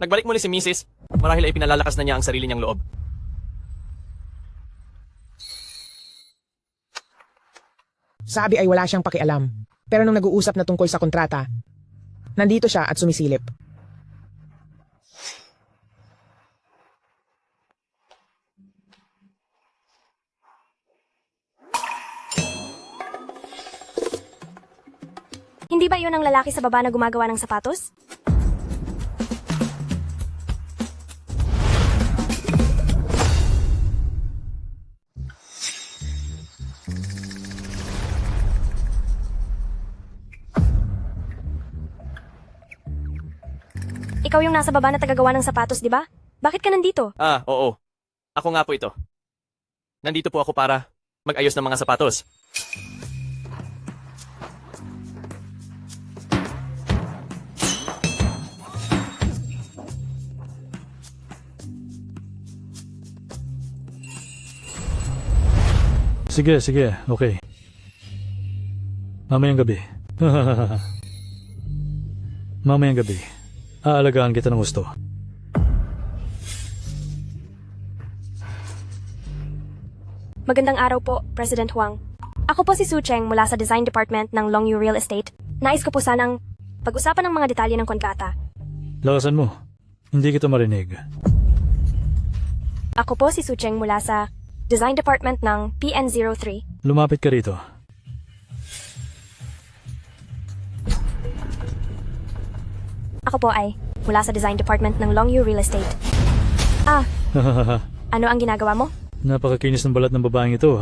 Nagbalik muli si Mrs. Marahil ay pinalalakas na niya ang sarili niyang loob. Sabi ay wala siyang pakialam. Pero nung nag-uusap na tungkol sa kontrata, nandito siya at sumisilip. Hindi ba iyon ang lalaki sa baba na gumagawa ng sapatos? Ikaw yung nasa baba na tagagawa ng sapatos, di ba? Bakit ka nandito? Ah, oo. Ako nga po ito. Nandito po ako para mag-ayos ng mga sapatos. Sige, okay. Mamayang gabi. Mamayang gabi. Aalagaan kita ng gusto. Magandang araw po, President Huang. Ako po si Su Cheng mula sa Design Department ng Longyu Real Estate. Nais ko po sanang pag-usapan ng mga detalye ng kontrata. Lakasan mo. Hindi kita marinig. Ako po si Su Cheng mula sa Design Department ng PN03. Lumapit ka rito. Ako po ay mula sa Design Department ng Longyu Real Estate. Ah, ano ang ginagawa mo? Napakakinis ng balat ng babaeng ito.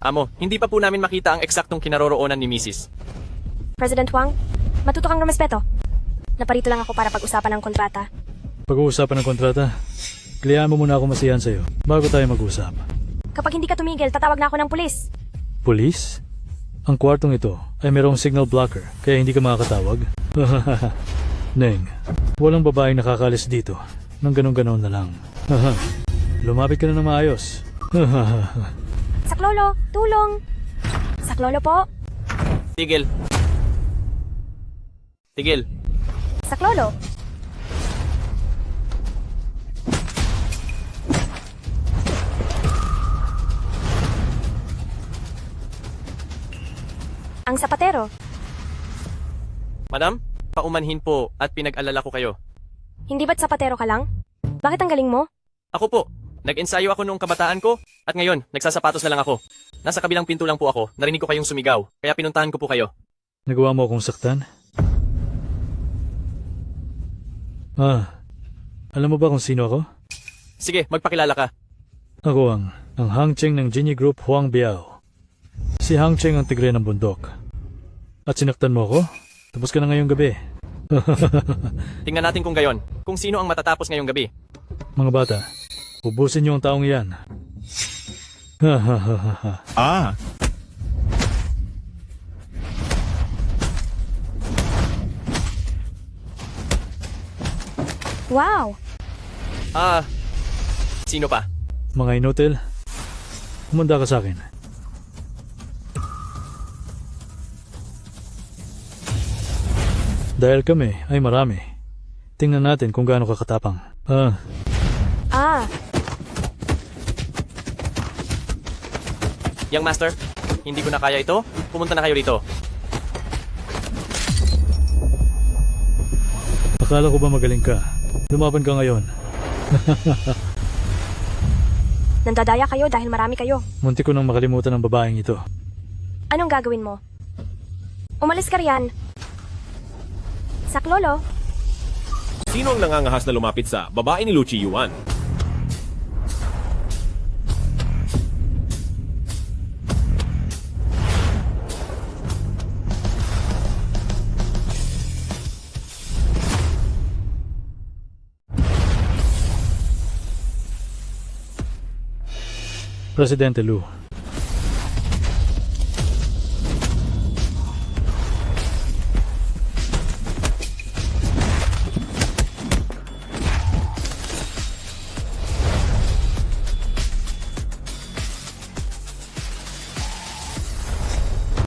Amo, hindi pa po namin makita ang eksaktong kinaroroonan ni Mrs. President Huang, matuto kang rumespeto. Naparito lang ako para pag-usapan ng kontrata. Pag-uusapan ng kontrata, kliyahan mo muna ako masiyahan sa'yo bago tayo mag-usap. Kapag hindi ka tumigil, tatawag na ako ng pulis. Pulis? Ang kwartong ito ay mayroong signal blocker kaya hindi ka makakatawag. Neng, walang babaeng nakakalis dito nang ganun-ganon na lang. Lumapit ka na ng maayos. Saklolo, tulong! Saklolo po! Tigil. Tigil. Saklolo! Ang sapatero. Madam, paumanhin po at pinag-alala ko kayo. Hindi ba't sapatero ka lang? Bakit ang galing mo? Ako po, nag-ensayo ako noong kabataan ko at ngayon, nagsasapatos na lang ako. Nasa kabilang pinto lang po ako, narinig ko kayong sumigaw, kaya pinuntahan ko po kayo. Nagawa mo akong saktan? Alam mo ba kung sino ako? Sige, magpakilala ka. Ako ang Hang Cheng ng Genie Group Huang Biao. Si Hang Cheng ang tigre ng bundok. At sinaktan mo ako? Tapos ka na ngayong gabi. Tingnan natin kung gayon, kung sino ang matatapos ngayong gabi. Mga bata, ubusin niyo ang taong iyan. Wow! Sino pa? Mga inutil, humanda ka sa akin. Dahil kami ay marami, tingnan natin kung gaano kakatapang. Young Master, hindi ko na kaya ito. Pumunta na kayo dito. Akala ko ba magaling ka? Lumaban ka ngayon. Nandadaya kayo dahil marami kayo. Munti ko nang makalimutan ang babaeng ito. Anong gagawin mo? Umalis ka riyan. Saklolo. Sino ang nangangahas na lumapit sa babae ni Lu Chiyuan? Presidente Lu.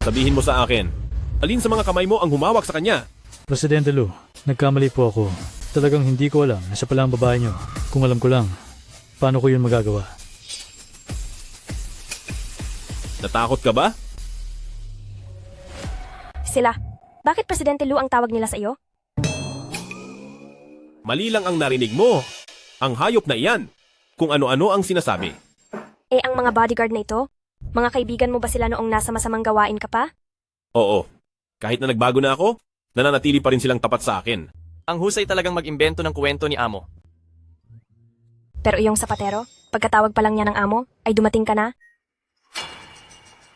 Sabihin mo sa akin, Alin sa mga kamay mo ang humawak sa kanya? Presidente Lu, nagkamali po ako. Talagang hindi ko alam na siya pala ang babae niyo. Kung alam ko lang, paano ko yun magagawa? Natakot ka ba? Sila. Bakit Presidente Lu ang tawag nila sa iyo? Mali lang ang narinig mo. Ang hayop na iyan. Kung ano-ano ang sinasabi. Eh ang mga bodyguard na ito? Mga kaibigan mo ba sila noong nasa masamang gawain ka pa? Oo. Kahit na nagbago na ako, nananatili pa rin silang tapat sa akin. Ang husay talagang mag-imbento ng kwento ni Amo. Pero iyong sapatero, pagkatawag pa lang niya ng amo, ay dumating ka na?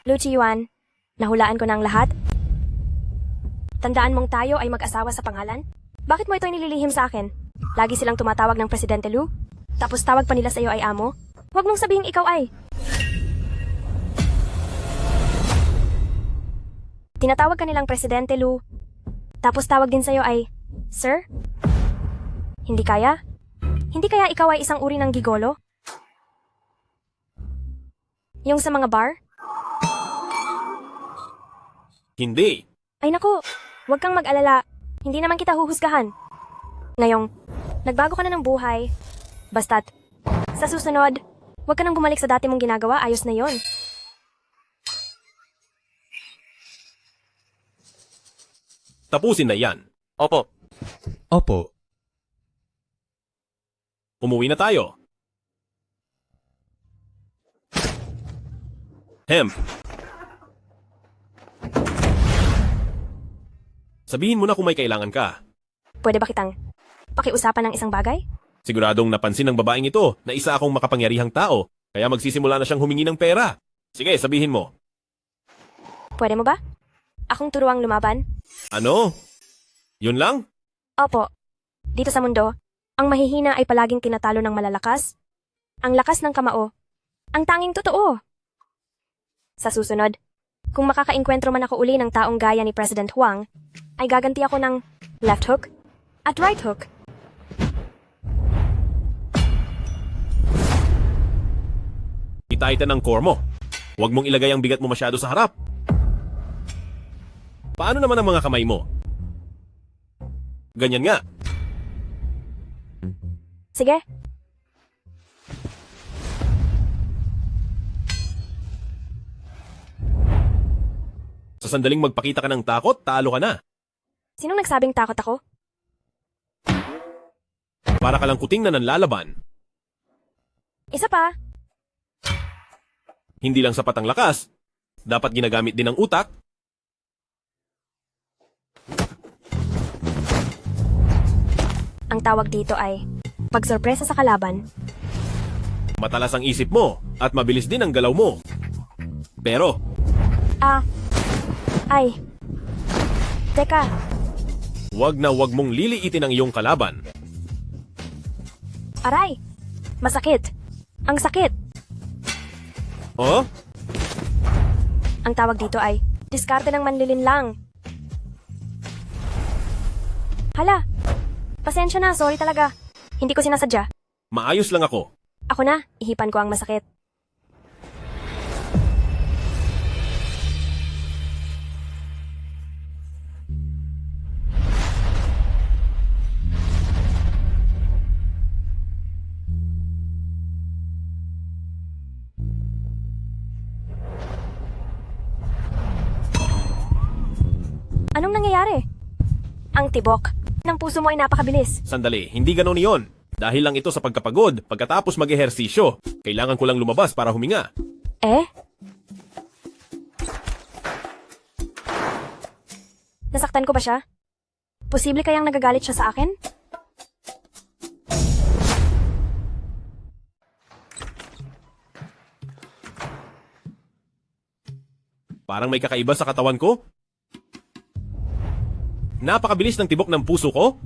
Lu Chiyuan, nahulaan ko na ang lahat? Tandaan mong tayo ay mag-asawa sa pangalan? Bakit mo ito nililihim sa akin? Lagi silang tumatawag ng Presidente Lu? Tapos tawag pa nila sa iyo ay amo? Huwag mong sabihing ikaw ay... Tinatawag ka nilang Presidente Lu. Tapos tawag din sa'yo ay, Sir? Hindi kaya? Hindi kaya ikaw ay isang uri ng gigolo? Yung sa mga bar? Hindi. Ay naku, huwag kang mag-alala. Hindi naman kita huhusgahan. Ngayong, nagbago ka na ng buhay. Basta't, sa susunod, huwag ka nang bumalik sa dati mong ginagawa, ayos na yon. Tapusin na yan. Opo. Opo. Umuwi na tayo. Hemp. Sabihin mo na kung may kailangan ka. Pwede ba kitang pakiusapan ng isang bagay? Siguradong napansin ng babaeng ito na isa akong makapangyarihang tao, kaya magsisimula na siyang humingi ng pera. Sige, sabihin mo. Pwede mo ba? Akong turuang lumaban? Ano? Yun lang? Opo. Dito sa mundo, ang mahihina ay palaging tinatalo ng malalakas. Ang lakas ng kamao. Ang tanging totoo. Sa susunod, kung makakainkwentro man ako uli ng taong gaya ni President Huang, ay gaganti ako ng left hook at right hook. Itaitan ng core mo. Huwag mong ilagay ang bigat mo masyado sa harap. Paano naman ang mga kamay mo? Ganyan nga. Sige. Sa sandaling magpakita ka ng takot, talo ka na. Sinong nagsabing takot ako? Para ka lang kuting na nanlalaban. Isa pa. Hindi lang sapat ang lakas, dapat ginagamit din ang utak. Ang tawag dito ay pagsorpresa sa kalaban. Matalas ang isip mo at mabilis din ang galaw mo. Pero, Teka, wag na wag mong liliitin ang iyong kalaban. aray! Masakit! Ang sakit! Oh? Ang tawag dito ay diskarte ng manlilin lang. Hala! Pasensya na, sorry talaga. Hindi ko sinasadya. Maayos lang ako. Ako na, ihipan ko ang masakit. Anong nangyayari? Ang tibok ng puso mo ay napakabilis. Sandali, hindi ganon iyon. Dahil lang ito sa pagkapagod, pagkatapos mag-ehersisyo. Kailangan ko lang lumabas para huminga. Eh? Nasaktan ko ba siya? Posible kayang nagagalit siya sa akin? Parang may kakaiba sa katawan ko. Napakabilis ng tibok ng puso ko.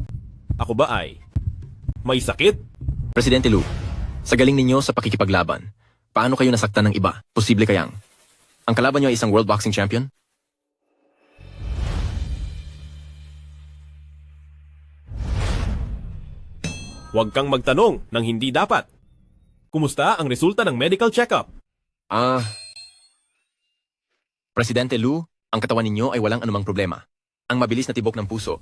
Ako ba ay may sakit? Presidente Lu, sa galing ninyo sa pakikipaglaban, paano kayo nasaktan ng iba? Posible kayang ang kalaban nyo ay isang world boxing champion? Huwag kang magtanong ng hindi dapat. Kumusta ang resulta ng medical check-up? Presidente Lu, Ang katawan ninyo ay walang anumang problema. Ang mabilis na tibok ng puso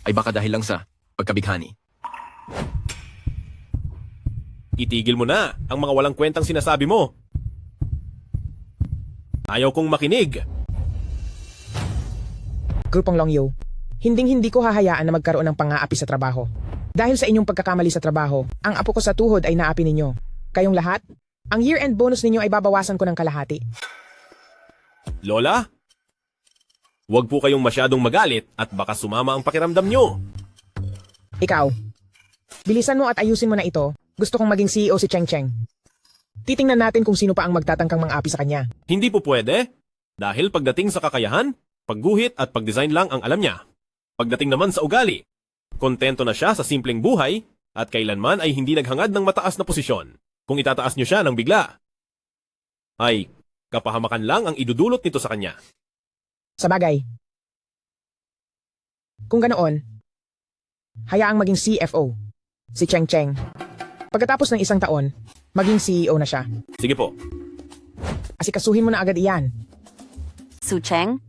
ay baka dahil lang sa pagkabighani. Itigil mo na ang mga walang kwentang sinasabi mo. Ayaw kong makinig. Grupong Longyu, hinding-hindi ko hahayaan na magkaroon ng pang-aapi sa trabaho. Dahil sa inyong pagkakamali sa trabaho, ang apo ko sa tuhod ay naapi ninyo. Kayong lahat, ang year-end bonus ninyo ay babawasan ko ng kalahati. Lola? Huwag po kayong masyadong magalit at baka sumama ang pakiramdam nyo. Ikaw, bilisan mo at ayusin mo na ito. Gusto kong maging CEO si Cheng Cheng. Titingnan natin kung sino pa ang magtatangkang mang-api sa kanya. Hindi po pwede. Dahil pagdating sa kakayahan, pagguhit at pagdesign lang ang alam niya. Pagdating naman sa ugali, kontento na siya sa simpleng buhay at kailanman ay hindi naghangad ng mataas na posisyon. Kung itataas niyo siya ng bigla, ay kapahamakan lang ang idudulot nito sa kanya. Sa bagay. Kung ganoon, hayaang maging CFO, si Cheng Cheng. Pagkatapos ng isang taon, maging CEO na siya. Sige po. Asikasuhin mo na agad iyan. Su Cheng?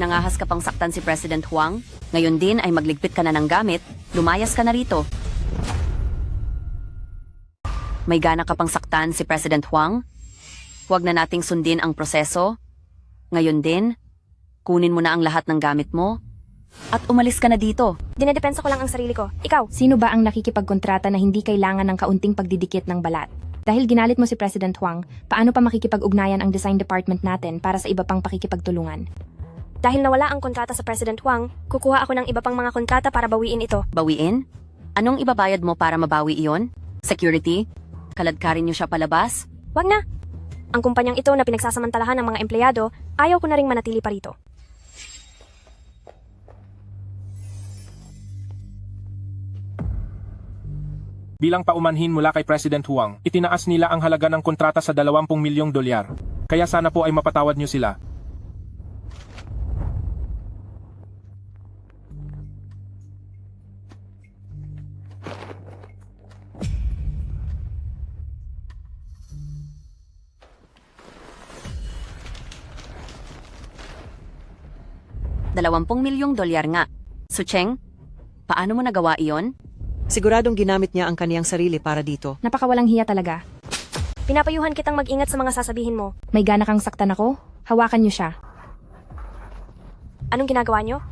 Nangahas ka pang saktan si President Huang? Ngayon din ay magligpit ka na ng gamit, lumayas ka na rito. May gana ka pang saktan si President Huang? Huwag na nating sundin ang proseso. Ngayon din, kunin mo na ang lahat ng gamit mo at umalis ka na dito. Dinedepensa ko lang ang sarili ko. Ikaw? Sino ba ang nakikipagkontrata na hindi kailangan ng kaunting pagdidikit ng balat? Dahil ginalit mo si President Huang, paano pa makikipag-ugnayan ang design department natin para sa iba pang pakikipagtulungan? Dahil nawala ang kontrata sa President Huang, kukuha ako ng iba pang mga kontrata para bawiin ito. Bawiin? Anong ibabayad mo para mabawi iyon? Security? Kaladkarin niyo siya palabas? Wag na! Ang kumpanyang ito na pinagsasamantalahan ng mga empleyado, ayaw ko na ring manatili pa rito. Bilang paumanhin mula kay President Huang, itinaas nila ang halaga ng kontrata sa 20 milyong dolyar. Kaya sana po ay mapatawad niyo sila. $20 milyong nga. Su Cheng, paano mo nagawa iyon? Siguradong ginamit niya ang kaniyang sarili para dito. Napakawalang hiya talaga. Pinapayuhan kitang mag-ingat sa mga sasabihin mo. May gana kang saktan ako? Hawakan niyo siya. Anong ginagawa niyo?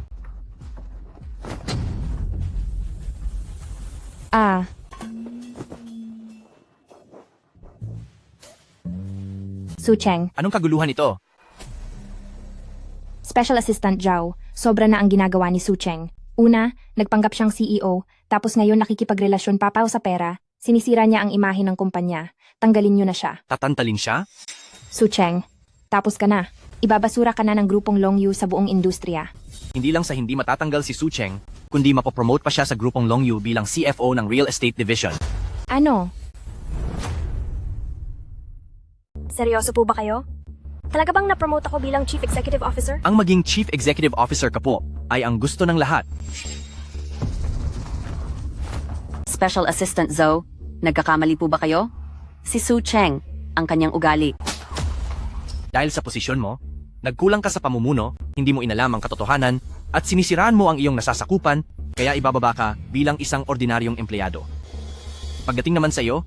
Su Cheng, Anong kaguluhan ito? Special Assistant Zhao, sobra na ang ginagawa ni Su Cheng. Una, nagpanggap siyang CEO, tapos ngayon nakikipagrelasyon papaw sa pera, sinisira niya ang imahe ng kumpanya. Tanggalin niyo na siya. Tatantalin siya? Su Cheng, tapos ka na. Ibabasura ka na ng grupong Longyu sa buong industriya. Hindi lang sa hindi matatanggal si Su Cheng, kundi mapopromote pa siya sa grupong Longyu bilang CFO ng Real Estate Division. Ano? Seryoso po ba kayo? Talaga bang na-promote ako bilang Chief Executive Officer? Ang maging Chief Executive Officer ka po ay ang gusto ng lahat. Special Assistant Zhou, nagkakamali po ba kayo? Si Su Cheng, ang kanyang ugali. Dahil sa posisyon mo, nagkulang ka sa pamumuno, hindi mo inalam ang katotohanan, at sinisiraan mo ang iyong nasasakupan, kaya ibababa ka bilang isang ordinaryong empleyado. Pagdating naman sa iyo,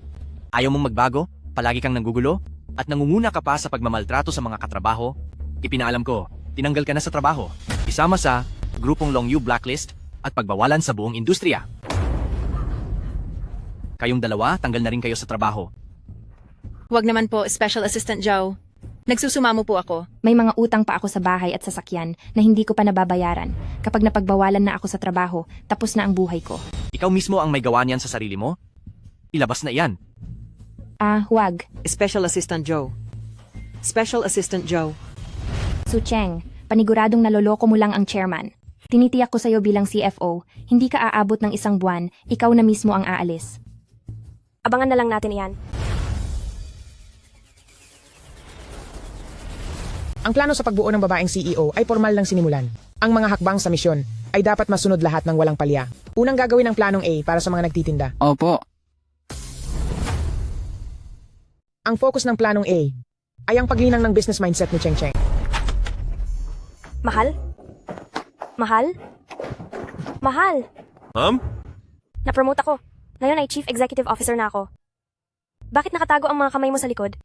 ayaw mong magbago, palagi kang nanggugulo, at nangunguna ka pa sa pagmamaltrato sa mga katrabaho, ipinaalam ko, tinanggal ka na sa trabaho, isama sa grupong Longyu Blacklist at pagbawalan sa buong industriya. Kayong dalawa, tanggal na rin kayo sa trabaho. Huwag naman po, Special Assistant Zhao. Nagsusumamo po ako. May mga utang pa ako sa bahay at sasakyan na hindi ko pa nababayaran. Kapag napagbawalan na ako sa trabaho, tapos na ang buhay ko. Ikaw mismo ang may gawa niyan sa sarili mo? Ilabas na iyan. Huwag. Special Assistant Zhou. Special Assistant Zhou. Su Cheng, paniguradong naloloko mo lang ang chairman. Tinitiyak ko sa'yo bilang CFO, hindi ka aabot ng 1 buwan, ikaw na mismo ang aalis. Abangan na lang natin iyan. Ang plano sa pagbuo ng babaeng CEO ay formal lang sinimulan. Ang mga hakbang sa misyon ay dapat masunod lahat ng walang palya. Unang gagawin ang planong A para sa mga nagtitinda. Opo. Ang focus ng planong A ay ang paglinang ng business mindset ni Cheng Cheng. Mahal? Mahal? Mahal! Na-promote ako. Ngayon ay Chief Executive Officer na ako. Bakit nakatago ang mga kamay mo sa likod?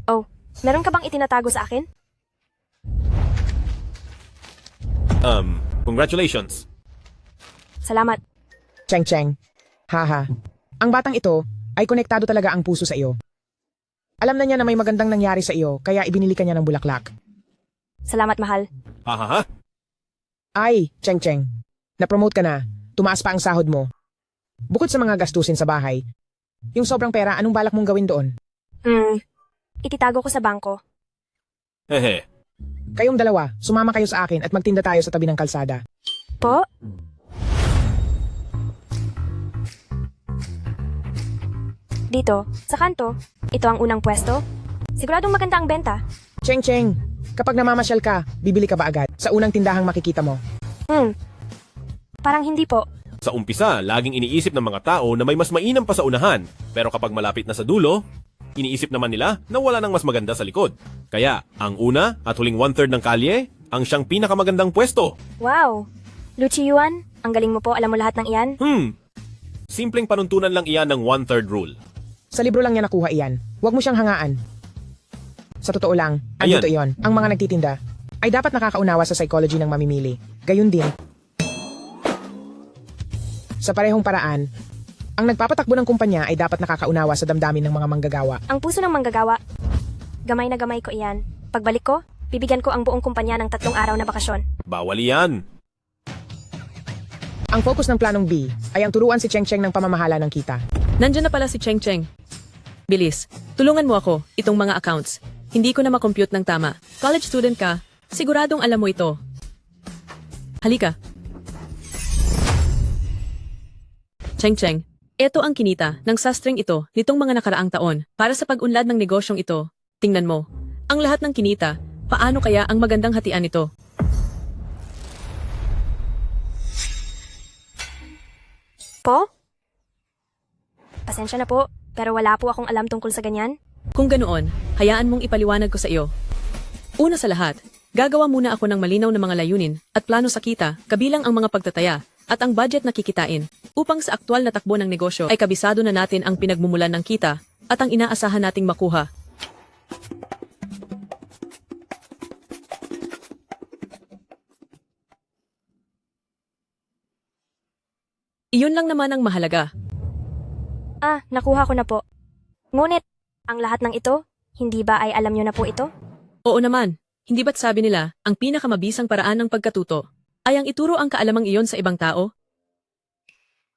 Oh, meron ka bang itinatago sa akin? Congratulations. Salamat. Cheng Cheng. Haha. Ang batang ito ay konektado talaga ang puso sa iyo. Alam na niya na may magandang nangyari sa iyo, kaya ibinili ka niya ng bulaklak. Salamat, mahal. Hahaha. Ay, Cheng Cheng. Na-promote ka na. Tumaas pa ang sahod mo. Bukod sa mga gastusin sa bahay, yung sobrang pera, anong balak mong gawin doon? Ititago ko sa bangko. Hehe. Kayong dalawa, sumama kayo sa akin at magtinda tayo sa tabi ng kalsada. Po? Dito, sa kanto, ito ang unang pwesto. Siguradong maganda ang benta. Cheng Cheng, kapag namamasyal ka, bibili ka ba agad sa unang tindahang makikita mo? Parang hindi po. Sa umpisa, laging iniisip ng mga tao na may mas mainam pa sa unahan. Pero kapag malapit na sa dulo, iniisip naman nila na wala nang mas maganda sa likod. Kaya, ang una at huling 1/3 ng kalye, ang siyang pinakamagandang pwesto. Wow! Luchi Yuan, ang galing mo po, alam mo lahat ng iyan? Simpleng panuntunan lang iyan ng 1/3 rule. Sa libro lang niya nakuha iyan. Huwag mo siyang hangaan. Sa totoo lang, Ayan. andito iyon. Ang mga nagtitinda ay dapat nakakaunawa sa psychology ng mamimili. Gayun din. Sa parehong paraan, ang nagpapatakbo ng kumpanya ay dapat nakakaunawa sa damdamin ng mga manggagawa. Ang puso ng manggagawa. Gamay na gamay ko iyan. Pagbalik ko, bibigyan ko ang buong kumpanya ng 3 araw na bakasyon. Bawal iyan. Ang focus ng planong B ay ang turuan si Cheng Cheng ng pamamahala ng kita. Nandiyan na pala si Cheng Cheng. Bilis, tulungan mo ako, itong mga accounts. Hindi ko na makompute ng tama. College student ka, siguradong alam mo ito. Halika. Cheng Cheng, ito ang kinita ng sastreng ito nitong mga nakaraang taon para sa pag-unlad ng negosyong ito. Tingnan mo, ang lahat ng kinita, paano kaya ang magandang hatian nito? Po? Pasensya na po, pero wala po akong alam tungkol sa ganyan. Kung ganoon, hayaan mong ipaliwanag ko sa iyo. Una sa lahat, gagawa muna ako ng malinaw na mga layunin at plano sa kita, kabilang ang mga pagtataya at ang budget na kikitain, upang sa aktwal na takbo ng negosyo ay kabisado na natin ang pinagmumulan ng kita at ang inaasahan nating makuha. Iyon lang naman ang mahalaga. Nakuha ko na po. Ngunit, ang lahat ng ito, hindi ba ay alam nyo na po ito? Oo naman, hindi ba't sabi nila, ang pinakamabisang paraan ng pagkatuto ay ang ituro ang kaalamang iyon sa ibang tao?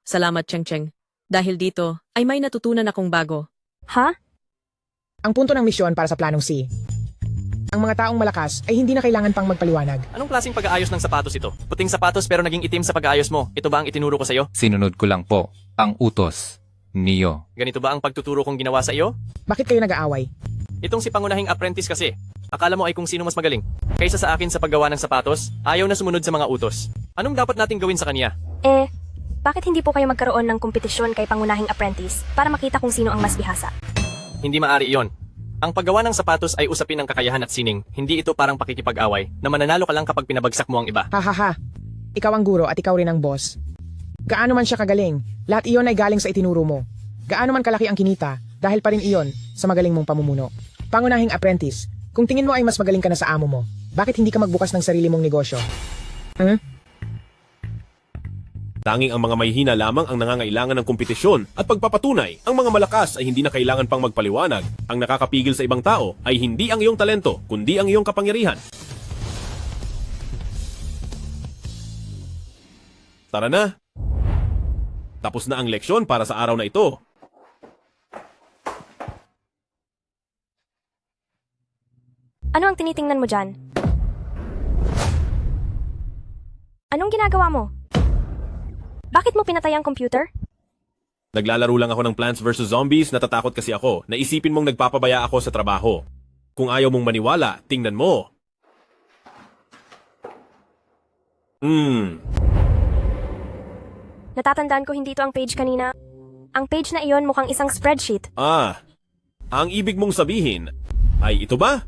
Salamat, Cheng Cheng. Dahil dito, ay may natutunan akong bago. Ha? Ang punto ng misyon para sa planong C. Ang mga taong malakas ay hindi na kailangan pang magpaliwanag. Anong klaseng pag-aayos ng sapatos ito? Puting sapatos pero naging itim sa pag-aayos mo. Ito ba ang itinuro ko sa iyo? Sinunod ko lang po ang utos niyo. Ganito ba ang pagtuturo kong ginawa sa iyo? Bakit kayo nag-aaway? Itong si pangunahing apprentice kasi. Akala mo ay kung sino mas magaling. Kaysa sa akin sa paggawa ng sapatos, ayaw na sumunod sa mga utos. Anong dapat nating gawin sa kanya? Bakit hindi po kayo magkaroon ng kompetisyon kay pangunahing apprentice para makita kung sino ang mas bihasa? Hindi maaari iyon. Ang paggawa ng sapatos ay usapin ng kakayahan at sining. Hindi ito parang pakikipag-away na mananalo ka lang kapag pinabagsak mo ang iba. Hahaha. Ikaw ang guro at ikaw rin ang boss. Gaano man siya kagaling, lahat iyon ay galing sa itinuro mo. Gaano man kalaki ang kinita, dahil pa rin iyon sa magaling mong pamumuno. Pangunahing apprentice, kung tingin mo ay mas magaling ka na sa amo mo, bakit hindi ka magbukas ng sarili mong negosyo? Tanging ang mga mahihina lamang ang nangangailangan ng kompetisyon at pagpapatunay. Ang mga malakas ay hindi na kailangan pang magpaliwanag. Ang nakakapigil sa ibang tao ay hindi ang iyong talento, kundi ang iyong kapangyarihan. Tara na! Tapos na ang leksyon para sa araw na ito. Ano ang tinitingnan mo dyan? Anong ginagawa mo? Bakit mo pinatay ang computer? Naglalaro lang ako ng Plants vs. Zombies, natatakot kasi ako. Naisipin mong nagpapabaya ako sa trabaho. Kung ayaw mong maniwala, tingnan mo. Natatandaan ko hindi ito ang page kanina. Ang page na iyon mukhang isang spreadsheet. Ang ibig mong sabihin ay ito ba?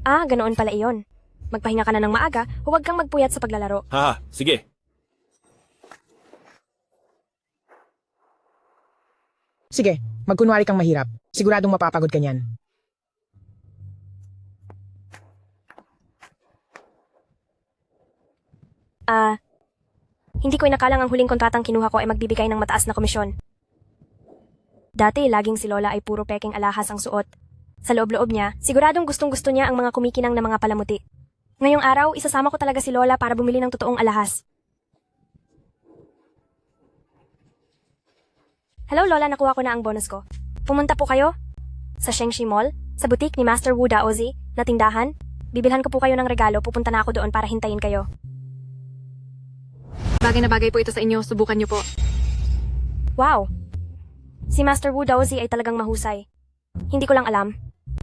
Ah, ganoon pala iyon. Magpahinga ka na ng maaga, huwag kang magpuyat sa paglalaro. Ha, sige. Sige, magkunwari kang mahirap. Siguradong mapapagod ka niyan. Hindi ko inakalang ang huling kontratang kinuha ko ay magbibigay ng mataas na komisyon. Dati, laging si Lola ay puro peking alahas ang suot. Sa loob-loob niya, siguradong gustong-gusto niya ang mga kumikinang na mga palamuti. Ngayong araw, isasama ko talaga si Lola para bumili ng totoong alahas. Hello Lola, nakuha ko na ang bonus ko. Pumunta po kayo sa Shengshi Mall, sa boutique ni Master Wu Daozi na tindahan. Bibilhan ko po kayo ng regalo, pupunta na ako doon para hintayin kayo. Bagay na bagay po ito sa inyo, subukan niyo po. Wow! Si Master Wu Daozi ay talagang mahusay. Hindi ko lang alam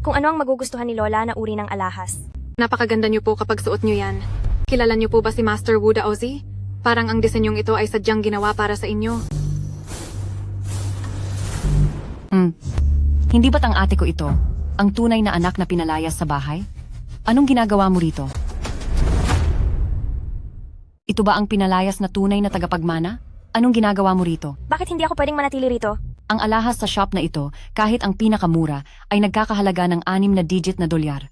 kung ano ang magugustuhan ni Lola na uri ng alahas. Napakaganda niyo po kapag suot niyo yan. Kilala niyo po ba si Master Wu Daozi? Parang ang disenyong ito ay sadyang ginawa para sa inyo. Hindi ba't ang ate ko ito, ang tunay na anak na pinalayas sa bahay? Anong ginagawa mo rito? Ito ba ang pinalayas na tunay na tagapagmana? Anong ginagawa mo rito? Bakit hindi ako pwedeng manatili rito? Ang alahas sa shop na ito, kahit ang pinakamura, ay nagkakahalaga ng 6 na digit na dolyar.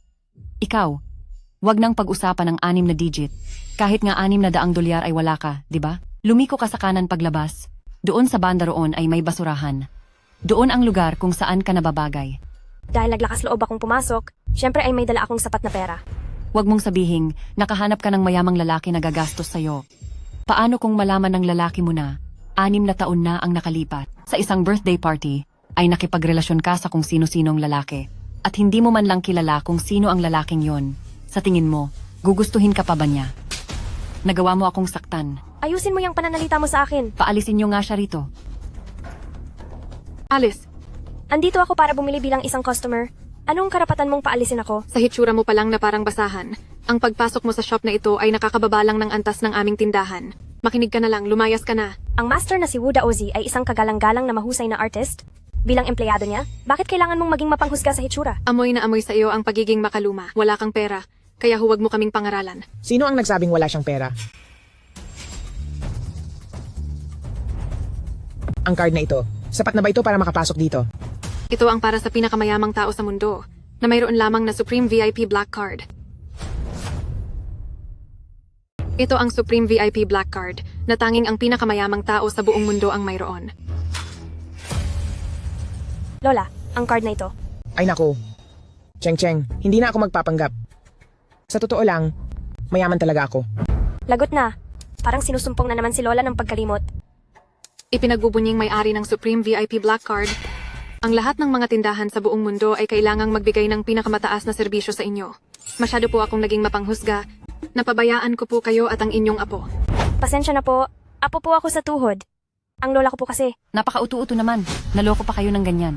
Ikaw, wag nang pag-usapan ng 6 na digit. Kahit nga 6 na daang dolyar ay wala ka, di ba? Lumiko ka sa kanan paglabas. Doon sa banda roon ay may basurahan. Doon ang lugar kung saan ka nababagay. Dahil naglakas loob akong pumasok, syempre ay may dala akong sapat na pera. Huwag mong sabihing, nakahanap ka ng mayamang lalaki na gagastos sa'yo. Paano kung malaman ng lalaki mo na, 6 na taon na ang nakalipat, sa isang birthday party, ay nakipagrelasyon ka sa kung sino-sinong lalaki, at hindi mo man lang kilala kung sino ang lalaking yon? Sa tingin mo, gugustuhin ka pa ba niya? Nagawa mo akong saktan. Ayusin mo yung pananalita mo sa akin. Paalisin niyo nga siya rito. Alice, andito ako para bumili bilang isang customer. Anong karapatan mong paalisin ako? sa hitsura mo pa lang na parang basahan. Ang pagpasok mo sa shop na ito ay nakakababa lang ng antas ng aming tindahan. Makinig ka na lang, lumayas ka na. Ang master na si Wu Daozi ay isang kagalang-galang na mahusay na artist. Bilang empleyado niya, bakit kailangan mong maging mapanghusga sa hitsura? Amoy na amoy sa iyo ang pagiging makaluma. Wala kang pera, kaya huwag mo kaming pangaralan. Sino ang nagsabing wala siyang pera? Ang card na ito, sapat na ba ito para makapasok dito? Ito ang para sa pinakamayamang tao sa mundo, na mayroon lamang na Supreme VIP Black Card. Ito ang Supreme VIP Black Card, na tanging ang pinakamayamang tao sa buong mundo ang mayroon. Lola, ang card na ito. Ay naku. Cheng, hindi na ako magpapanggap. Sa totoo lang, mayaman talaga ako. Lagot na. Parang sinusumpong na naman si Lola ng pagkalimot. Ipinagbubunying may-ari ng Supreme VIP Black Card. Ang lahat ng mga tindahan sa buong mundo ay kailangang magbigay ng pinakamataas na serbisyo sa inyo. Masyado po akong naging mapanghusga. Napabayaan ko po kayo at ang inyong apo. Pasensya na po. Apo po ako sa tuhod. Ang lola ko po kasi. Napaka-utu-utu naman. Naloko pa kayo ng ganyan.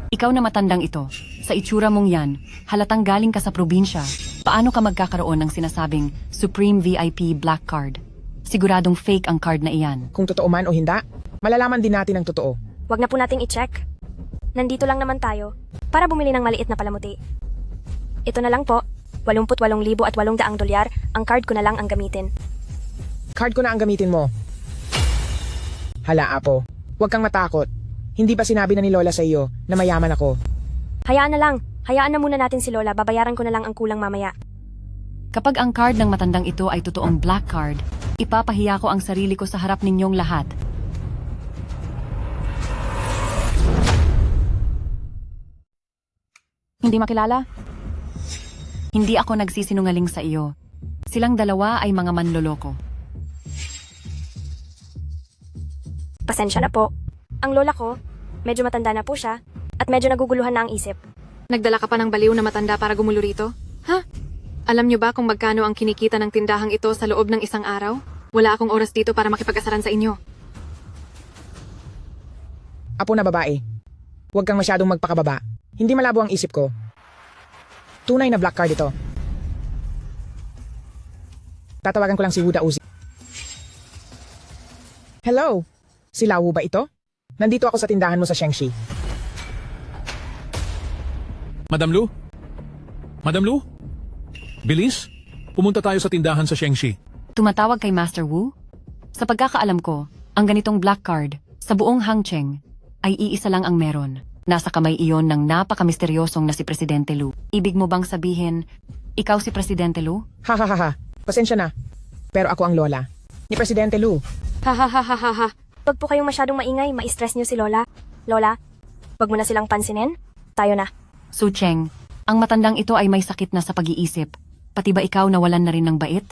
Ikaw na matandang ito, sa itsura mong yan, halatang galing ka sa probinsya. Paano ka magkakaroon ng sinasabing Supreme VIP Black Card? Siguradong fake ang card na iyan. Kung totoo man o hindi, malalaman din natin ang totoo. Wag na po nating i-check. Nandito lang naman tayo para bumili ng maliit na palamuti. Ito na lang po, 88,800 dolyar, ang card ko na lang ang gamitin. Card ko na ang gamitin mo. Hala, Apo. Huwag kang matakot. Hindi ba sinabi na ni Lola sa iyo na mayaman ako? Hayaan na lang. Hayaan na muna natin si Lola. Babayaran ko na lang ang kulang mamaya. Kapag ang card ng matandang ito ay totoong black card, ipapahiya ko ang sarili ko sa harap ninyong lahat. Hindi makilala? Hindi ako nagsisinungaling sa iyo. Silang dalawa ay mga manloloko. Pasensya na po. Ang lola ko, medyo matanda na po siya, at medyo naguguluhan na ang isip. Nagdala ka pa ng baliw na matanda para gumulo rito? Ha? Alam niyo ba kung magkano ang kinikita ng tindahang ito sa loob ng isang araw? Wala akong oras dito para makipag-asaran sa inyo. Apo na babae. Huwag kang masyadong magpakababa. Hindi malabo ang isip ko. Tunay na black card ito. Tatawagan ko lang si Wu Daozi. Hello? Si Wu ba ito? Nandito ako sa tindahan mo sa Shengshi. Madam Lu? Madam Lu? Bilis, pumunta tayo sa tindahan sa Shengxi. Tumatawag kay Master Wu? Sa pagkakaalam ko, ang ganitong black card sa buong Hangcheng ay iisa lang ang meron. Nasa kamay iyon ng napaka-misteryosong na si Presidente Lu. Ibig mo bang sabihin, ikaw si Presidente Lu? Ha ha ha ha. Pasensya na. Pero ako ang lola. Ni Presidente Lu. Ha ha ha ha ha ha. Wag po kayong masyadong maingay, ma-stress niyo si Lola. Lola, wag mo na silang pansinin. Tayo na. Su Cheng, ang matandang ito ay may sakit na sa pag-iisip. Pati ba ikaw nawalan na rin ng bait?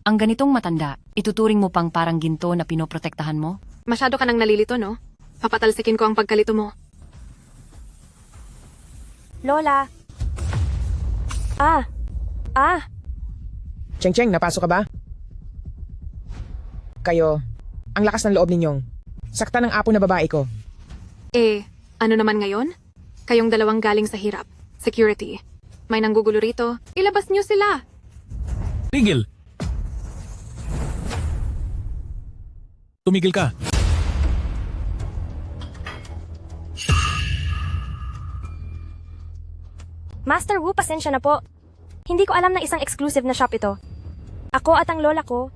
Ang ganitong matanda, ituturing mo pang parang ginto na pinoprotektahan mo? Masyado ka nang nalilito, no? Papatalsikin ko ang pagkalito mo. Lola. Cheng Cheng, napasok ka ba? Kayo, ang lakas ng loob ninyong. Sakta ng apo na babae ko. Ano naman ngayon? Kayong dalawang galing sa hirap. Security. May nanggugulo rito. Ilabas niyo sila. Tigil! Tumigil ka. Master Wu, pasensya na po. Hindi ko alam na isang exclusive na shop ito. Ako at ang lola ko,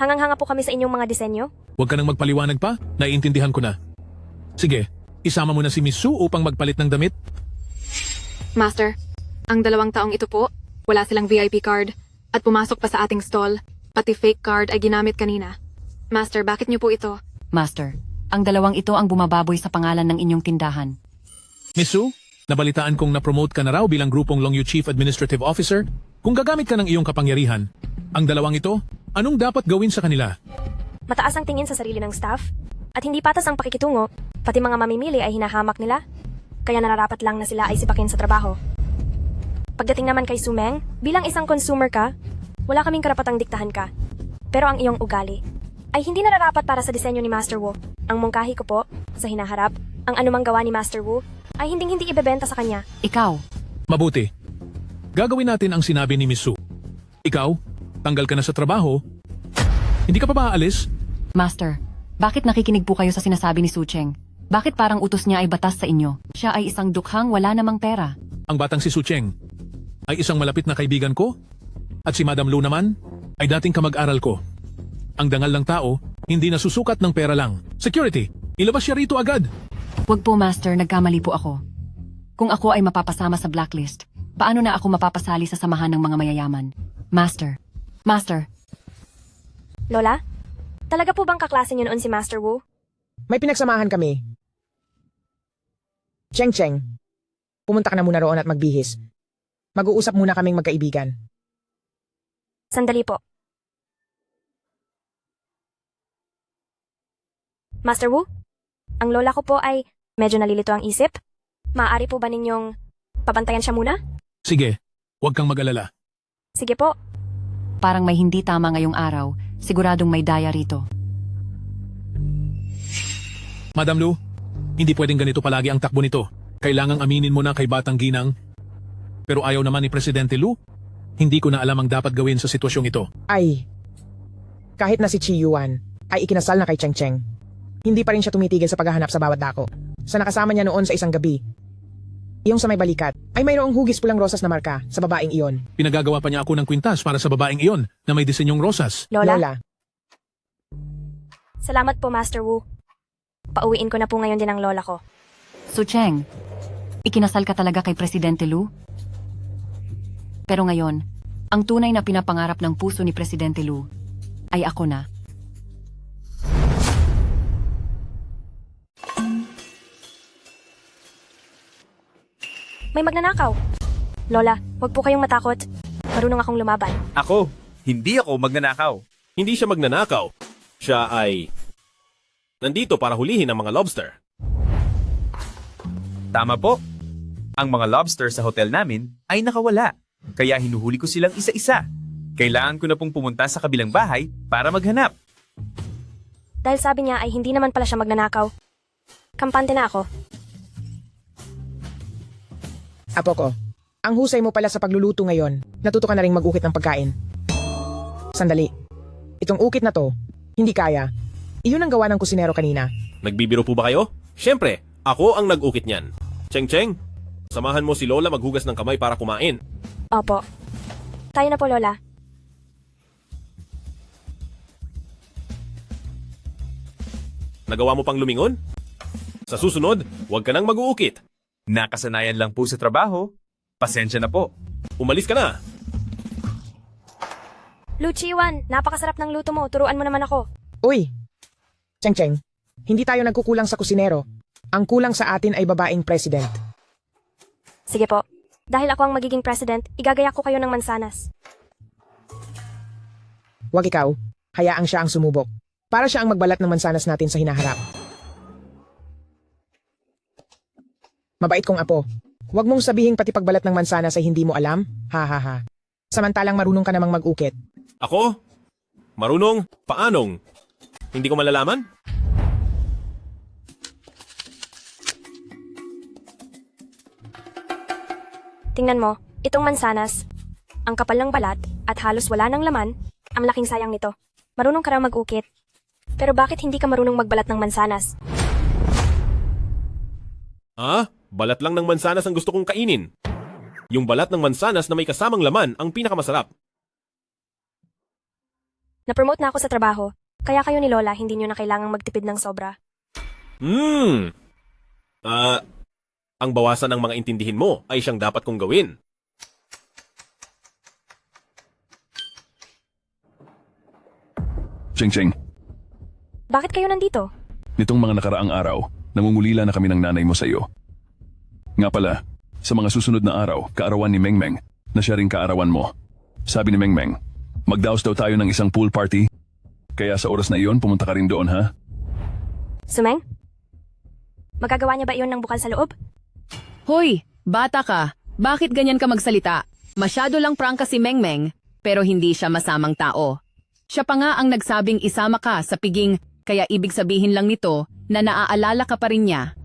hangang-hanga po kami sa inyong mga disenyo. Huwag ka nang magpaliwanag pa, naiintindihan ko na. Sige, isama mo na si Miss Su upang magpalit ng damit. Master, ang 2 taong ito po, wala silang VIP card at pumasok pa sa ating stall. Pati fake card ay ginamit kanina. Master, bakit niyo po ito? Master, ang 2 ito ang bumababoy sa pangalan ng inyong tindahan. Miss Su, nabalitaan kong na-promote ka na raw bilang grupong Longyu Chief Administrative Officer. Kung gagamit ka ng iyong kapangyarihan, ang 2 ito, anong dapat gawin sa kanila? Mataas ang tingin sa sarili ng staff, at hindi patas ang pakikitungo, pati mga mamimili ay hinahamak nila. Kaya nararapat lang na sila ay sipakin sa trabaho. Pagdating naman kay Sumeng, bilang isang consumer ka, wala kaming karapatang diktahan ka. Pero ang iyong ugali ay hindi nararapat para sa disenyo ni Master Wu. Ang mungkahi ko po, sa hinaharap, ang anumang gawa ni Master Wu ay hindi ibebenta sa kanya. Ikaw. Mabuti. Gagawin natin ang sinabi ni Miss Su. Ikaw, tanggal ka na sa trabaho. Hindi ka pa ba aalis? Master, bakit nakikinig po kayo sa sinasabi ni Su Cheng? Bakit parang utos niya ay batas sa inyo? Siya ay isang dukhang wala namang pera. Ang batang si Su Cheng ay isang malapit na kaibigan ko at si Madam Lu naman ay dating kamag-aral ko. Ang dangal ng tao, hindi nasusukat ng pera lang. Security, ilabas siya rito agad. Wag po, Master, nagkamali po ako. Kung ako ay mapapasama sa blacklist, paano na ako mapapasali sa samahan ng mga mayayaman? Master. Lola, talaga po bang kaklase niyo noon si Master Wu? May pinagsamahan kami. Cheng Cheng, pumunta ka na muna roon at magbihis. Mag-uusap muna kaming magkaibigan. Sandali po. Master Wu, ang lola ko po ay medyo nalilito ang isip. Maaari po ba ninyong pabantayan siya muna? Sige, huwag kang mag-alala. Sige po. Parang may hindi tama ngayong araw, siguradong may daya rito. Madam Lu, hindi pwedeng ganito palagi ang takbo nito. Kailangang aminin mo na kay Batang Ginang. Pero ayaw naman ni Presidente Lu. Hindi ko na alam ang dapat gawin sa sitwasyong ito. Ay, kahit na si Chi Yuan ay ikinasal na kay Cheng Cheng, hindi pa rin siya tumitigil sa paghahanap sa bawat dako. Sa nakasama niya noon sa isang gabi, yung sa may balikat, ay mayroong hugis pulang rosas na marka sa babaeng iyon. Pinagagawa pa niya ako ng kwintas para sa babaeng iyon na may disenyong rosas. Lola. Salamat po, Master Wu. Pauwiin ko na po ngayon din ang lola ko. Su Cheng, ikinasal ka talaga kay Presidente Lu? Pero ngayon, ang tunay na pinapangarap ng puso ni Presidente Lu ay ako na. May magnanakaw. Lola, wag po kayong matakot. Marunong akong lumaban. Ako? Hindi ako magnanakaw. Hindi siya magnanakaw. Siya ay nandito para hulihin ang mga lobster. Tama po. Ang mga lobster sa hotel namin ay nakawala. Kaya hinuhuli ko silang isa-isa. Kailangan ko na pong pumunta sa kabilang bahay para maghanap. Dahil sabi niya ay hindi naman pala siya magnanakaw. Kampante na ako. Apo ko, ang husay mo pala sa pagluluto ngayon. Natuto ka na rin mag-ukit ng pagkain. Sandali. Itong ukit na to, hindi kaya. Iyon ang gawa ng kusinero kanina. Nagbibiro po ba kayo? Siyempre, ako ang nag-ukit niyan. Cheng Cheng, samahan mo si Lola maghugas ng kamay para kumain. Opo. Tayo na po, Lola. Nagawa mo pang lumingon? Sa susunod, huwag ka nang mag-uukit. Nakasanayan lang po sa trabaho. Pasensya na po. Umalis ka na. Luchiwan, napakasarap ng luto mo. Turuan mo naman ako. Uy! Cheng Cheng, hindi tayo nagkukulang sa kusinero. Ang kulang sa atin ay babaeng president. Sige po. Dahil ako ang magiging president, igagaya ko kayo ng mansanas. Huwag ikaw, hayaang siya ang sumubok. Para siya ang magbalat ng mansanas natin sa hinaharap. Mabait kong apo. Huwag mong sabihing pati pagbalat ng mansanas ay hindi mo alam. Ha ha ha. Samantalang marunong ka namang mag-ukit. Ako? Marunong? Paanong? Hindi ko malalaman? Tingnan mo, itong mansanas. Ang kapal ng balat at halos wala ng laman, ang laking sayang nito. Marunong ka raw mag-ukit. Pero bakit hindi ka marunong magbalat ng mansanas? Ah? Balat lang ng mansanas ang gusto kong kainin. Yung balat ng mansanas na may kasamang laman ang pinakamasarap. Na-promote na ako sa trabaho, kaya kayo ni Lola hindi nyo na kailangang magtipid ng sobra. Ang bawasan ng mga intindihin mo ay siyang dapat kong gawin. Cheng Cheng, Bakit kayo nandito? nitong mga nakaraang araw, nangungulila na kami ng nanay mo sa iyo. Nga pala, sa mga susunod na araw, kaarawan ni Mengmeng, na siya ring kaarawan mo. Sabi ni Mengmeng, magdaos daw tayo ng isang pool party. Kaya sa oras na iyon, pumunta ka rin doon, ha? Sumeng? Magagawa niya ba iyon ng bukal sa loob? Hoy, bata ka. Bakit ganyan ka magsalita? Masyado lang prangka si Mengmeng, pero hindi siya masamang tao. Siya pa nga ang nagsabing isama ka sa piging, kaya ibig sabihin lang nito na naaalala ka pa rin niya.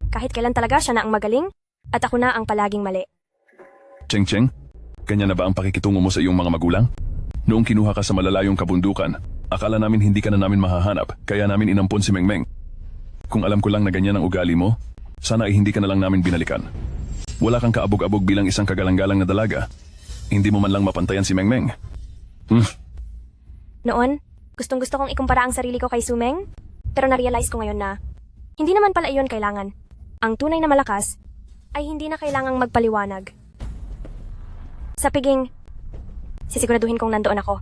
Kahit kailan talaga siya na ang magaling, at ako na ang palaging mali. Cheng Cheng, kanya na ba ang pakikitungo mo sa iyong mga magulang? Noong kinuha ka sa malalayong kabundukan, akala namin hindi ka na namin mahahanap, kaya namin inampon si Mengmeng. Kung alam ko lang na ganyan ang ugali mo, sana ay hindi ka na lang namin binalikan. Wala kang kaabog-abog bilang isang kagalang-galang na dalaga. Hindi mo man lang mapantayan si Mengmeng. Noon, gustong-gusto kong ikumpara ang sarili ko kay Sumeng, pero na-realize ko ngayon na hindi naman pala iyon kailangan. Ang tunay na malakas ay hindi na kailangang magpaliwanag. Sa piging, sisiguraduhin kong nandoon ako.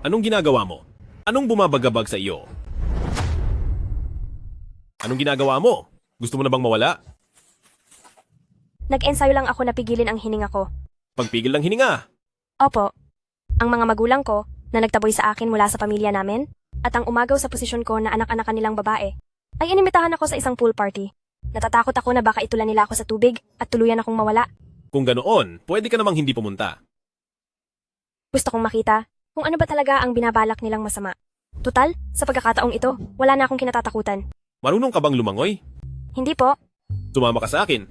Anong ginagawa mo? Anong bumabagabag sa iyo? Anong ginagawa mo? Gusto mo na bang mawala? Nag-ensayo lang ako na pigilin ang hininga ko. Pagpigil ng hininga. Opo, ang mga magulang ko na nagtaboy sa akin mula sa pamilya namin at ang umagaw sa posisyon ko na anak-anakan nilang babae ay inimitahan ako sa isang pool party. Natatakot ako na baka itulan nila ako sa tubig at tuluyan akong mawala. Kung ganoon, pwede ka namang hindi pumunta. Gusto kong makita kung ano ba talaga ang binabalak nilang masama. Tutal, sa pagkakataong ito, wala na akong kinatatakutan. Marunong ka bang lumangoy? Hindi po. Sumama ka sa akin.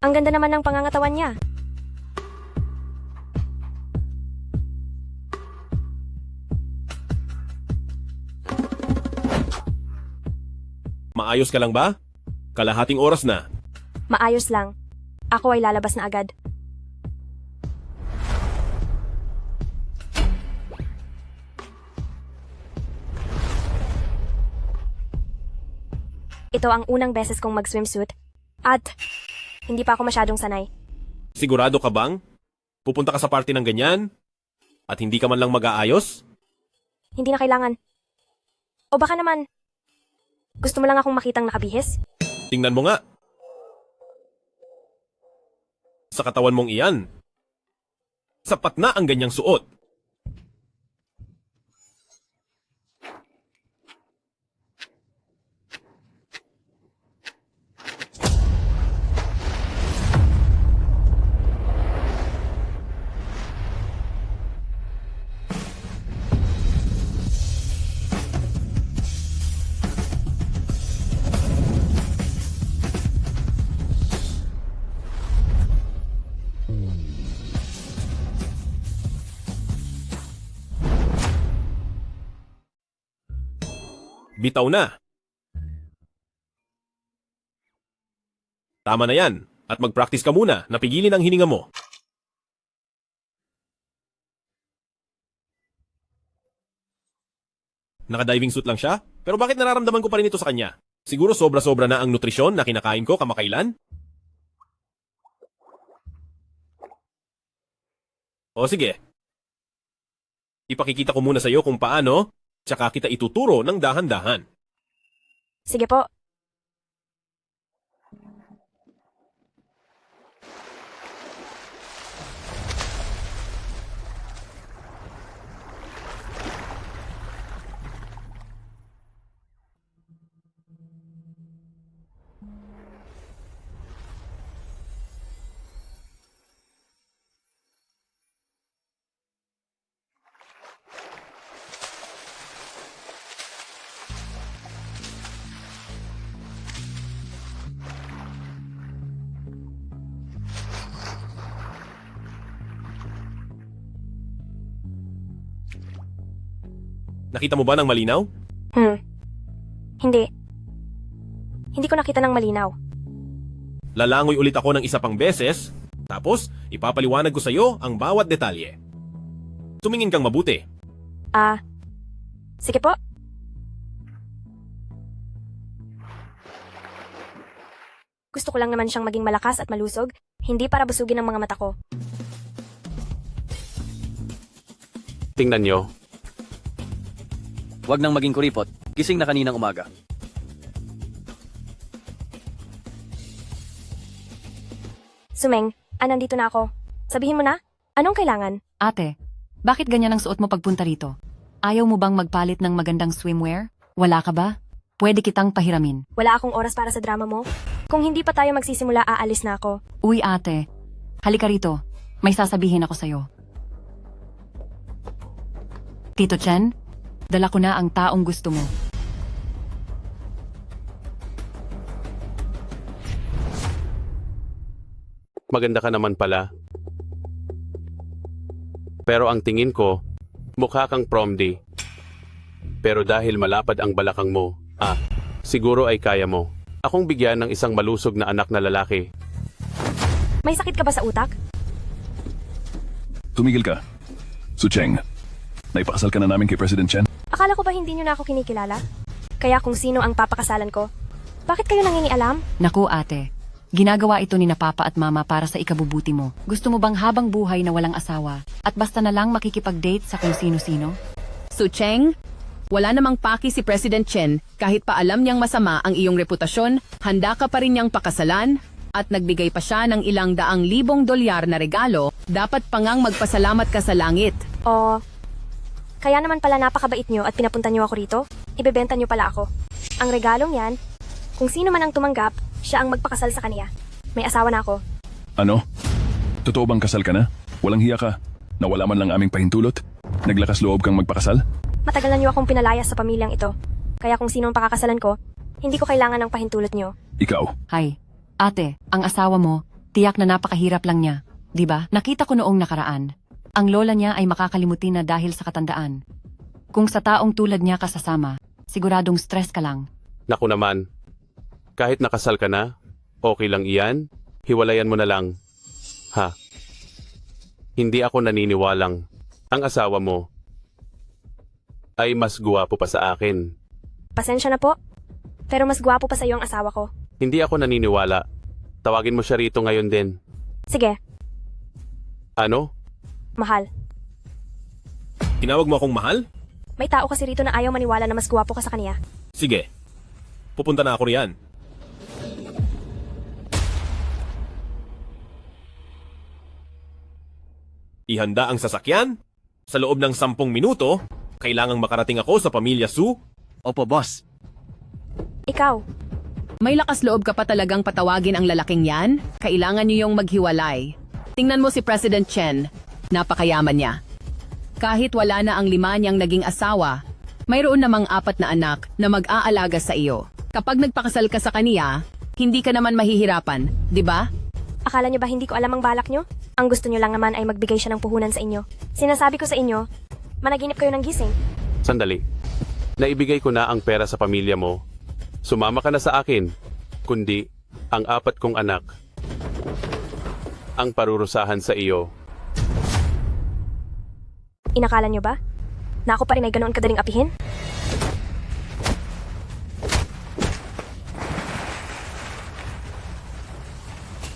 Ang ganda naman ng pangangatawan niya. Maayos ka lang ba? Kalahating oras na. Maayos lang. Ako ay lalabas na agad. Ito ang unang beses kong mag-swimsuit at hindi pa ako masyadong sanay. Sigurado ka bang? Pupunta ka sa party ng ganyan? At hindi ka man lang mag-aayos? Hindi na kailangan. O baka naman, gusto mo lang akong makitang nakabihis? Tingnan mo nga. Sa katawan mong iyan, sapat na ang ganyang suot. Bitaw na. Tama na yan. At mag-practice ka muna. Napigilin ang hininga mo. Naka-diving suit lang siya? Pero bakit nararamdaman ko pa rin ito sa kanya? Siguro sobra-sobra na ang nutrisyon na kinakain ko kamakailan? O sige. Ipakikita ko muna sa iyo kung paano, tsaka kita ituturo ng dahan-dahan. Sige po. Nakita mo ba ng malinaw? Hindi. Hindi ko nakita ng malinaw. Lalangoy ulit ako ng isa pang beses, tapos ipapaliwanag ko sa iyo ang bawat detalye. Tumingin kang mabuti. Sige po. Gusto ko lang naman siyang maging malakas at malusog, hindi para busugin ang mga mata ko. Tingnan nyo. Huwag nang maging kuripot. Gising na kaninang umaga. Sumeng, nandito na ako. Sabihin mo na, anong kailangan? Ate, bakit ganyan ang suot mo pagpunta rito? Ayaw mo bang magpalit ng magandang swimwear? Wala ka ba? Pwede kitang pahiramin. Wala akong oras para sa drama mo. Kung hindi pa tayo magsisimula, aalis na ako. Uy ate, halika rito. May sasabihin ako sa'yo. Tito Chen, dala ko na ang taong gusto mo. Maganda ka naman pala. Pero ang tingin ko, mukha kang prom day. Pero dahil malapad ang balakang mo, siguro ay kaya mo. Akong bigyan ng isang malusog na anak na lalaki. May sakit ka ba sa utak? Tumigil ka. Su Cheng, naipakasal ka na namin kay President Chen? Akala ko ba hindi niyo na ako kinikilala? Kaya kung sino ang papakasalan ko, bakit kayo nangingialam? Naku ate, ginagawa ito ni na papa at mama para sa ikabubuti mo. Gusto mo bang habang buhay na walang asawa at basta na lang makikipag-date sa kung sino-sino? Su Cheng, wala namang paki si President Chen kahit pa alam niyang masama ang iyong reputasyon, handa ka pa rin niyang pakasalan at nagbigay pa siya ng ilang daang libong dolyar na regalo, dapat pa ngang magpasalamat ka sa langit. Kaya naman pala napakabait niyo at pinapunta niyo ako rito. Ibebenta niyo pala ako. Ang regalong yan, kung sino man ang tumanggap, siya ang magpakasal sa kanya. May asawa na ako. Ano? Totoo bang kasal ka na? Walang hiya ka? Nawala man lang aming pahintulot? Naglakas loob kang magpakasal? Matagal na niyo akong pinalayas sa pamilyang ito. Kaya kung sino ang pakakasalan ko, hindi ko kailangan ng pahintulot niyo. Ikaw. Hay, ate, ang asawa mo, tiyak na napakahirap lang niya. Diba? Nakita ko noong nakaraan. Ang lola niya ay makakalimutin na dahil sa katandaan. Kung sa taong tulad niya ka sasama, siguradong stress ka lang. Naku naman, kahit nakasal ka na, okay lang iyan, hiwalayan mo na lang. Ha? Hindi ako naniniwalang ang asawa mo ay mas guwapo pa sa akin. Pasensya na po, pero mas gwapo pa sa iyo ang asawa ko. Hindi ako naniniwala. Tawagin mo siya rito ngayon din. Sige, Ano? mahal. Tinawag mo akong mahal? May tao kasi rito na ayaw maniwala na mas gwapo ka sa kanya. Sige. Pupunta na ako riyan. Ihanda ang sasakyan. Sa loob ng 10 minuto, kailangang makarating ako sa pamilya Su. Opo, boss. Ikaw, May lakas loob ka pa talagang patawagin ang lalaking yan? Kailangan niyo yung maghiwalay. Tingnan mo si President Chen. Napakayaman niya. Kahit wala na ang 5 niyang naging asawa, mayroon namang 4 na anak na mag-aalaga sa iyo. Kapag nagpakasal ka sa kaniya, hindi ka naman mahihirapan, di ba? akala niyo ba hindi ko alam ang balak niyo? Ang gusto niyo lang naman ay magbigay siya ng puhunan sa inyo. Sinasabi ko sa inyo, managinip kayo ng gising. Sandali. Naibigay ko na ang pera sa pamilya mo. Sumama ka na sa akin, kundi ang 4 kong anak ang parurusahan sa iyo. Inakala niyo ba? Na ako pa rin ay ganoon kadaling apihin?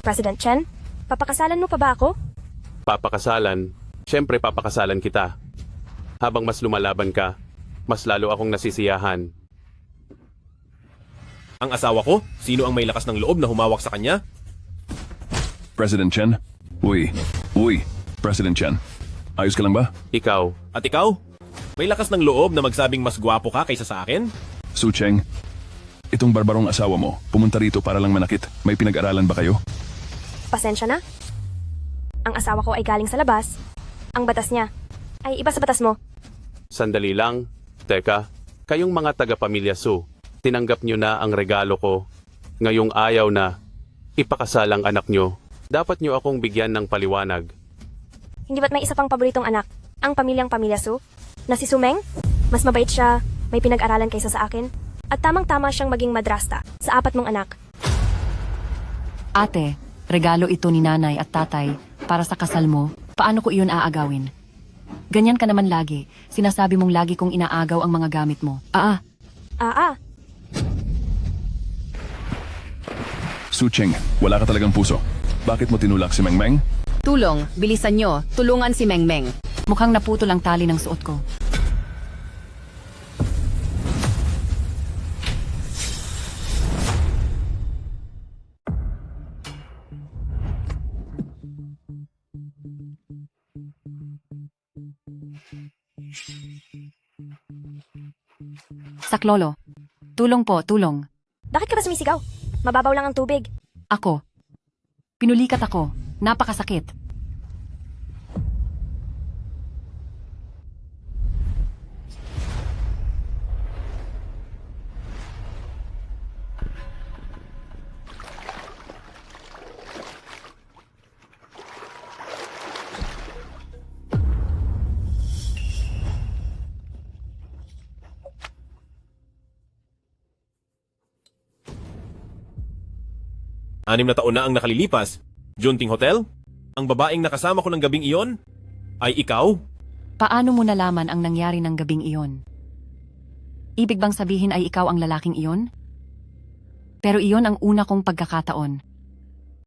President Chen, papakasalan mo pa ba ako? Papakasalan? Siyempre papakasalan kita. Habang mas lumalaban ka, mas lalo akong nasisiyahan. Ang asawa ko? Sino ang may lakas ng loob na humawak sa kanya? President Chen? Uy, President Chen. Ayos ka lang ba? Ikaw. At ikaw? May lakas ng loob na magsabing mas gwapo ka kaysa sa akin? Su Cheng, itong barbarong asawa mo, pumunta rito para lang manakit. May pinag-aralan ba kayo? Pasensya na. Ang asawa ko ay galing sa labas. Ang batas niya ay iba sa batas mo. Sandali lang. Teka, kayong mga taga-pamilya Su, tinanggap nyo na ang regalo ko. Ngayong ayaw na ipakasal ang anak nyo. Dapat nyo akong bigyan ng paliwanag. Hindi ba't may isa pang paboritong anak? Ang pamilya Su? Na si Sumeng? Mas mabait siya, may pinag-aralan kaysa sa akin. At tamang-tama siyang maging madrasta sa 4 mong anak. Ate, regalo ito ni nanay at tatay para sa kasal mo. Paano ko iyon aagawin? Ganyan ka naman lagi. Sinasabi mong lagi kong inaagaw ang mga gamit mo. Su Cheng, wala ka talagang puso. Bakit mo tinulak si Meng Meng? Tulong, bilisan nyo. Tulungan si Mengmeng. Mukhang naputol ang tali ng suot ko. Saklolo. Tulong po, tulong. Bakit ka ba sumisigaw? Mababaw lang ang tubig. Ako. Pinulikat ako. Napakasakit. Anim na taon na ang nakalilipas. Junting Hotel? Ang babaeng nakasama ko ng gabing iyon? Ay ikaw? Paano mo nalaman ang nangyari ng gabing iyon? Ibig bang sabihin ay ikaw ang lalaking iyon? Pero iyon ang una kong pagkakataon.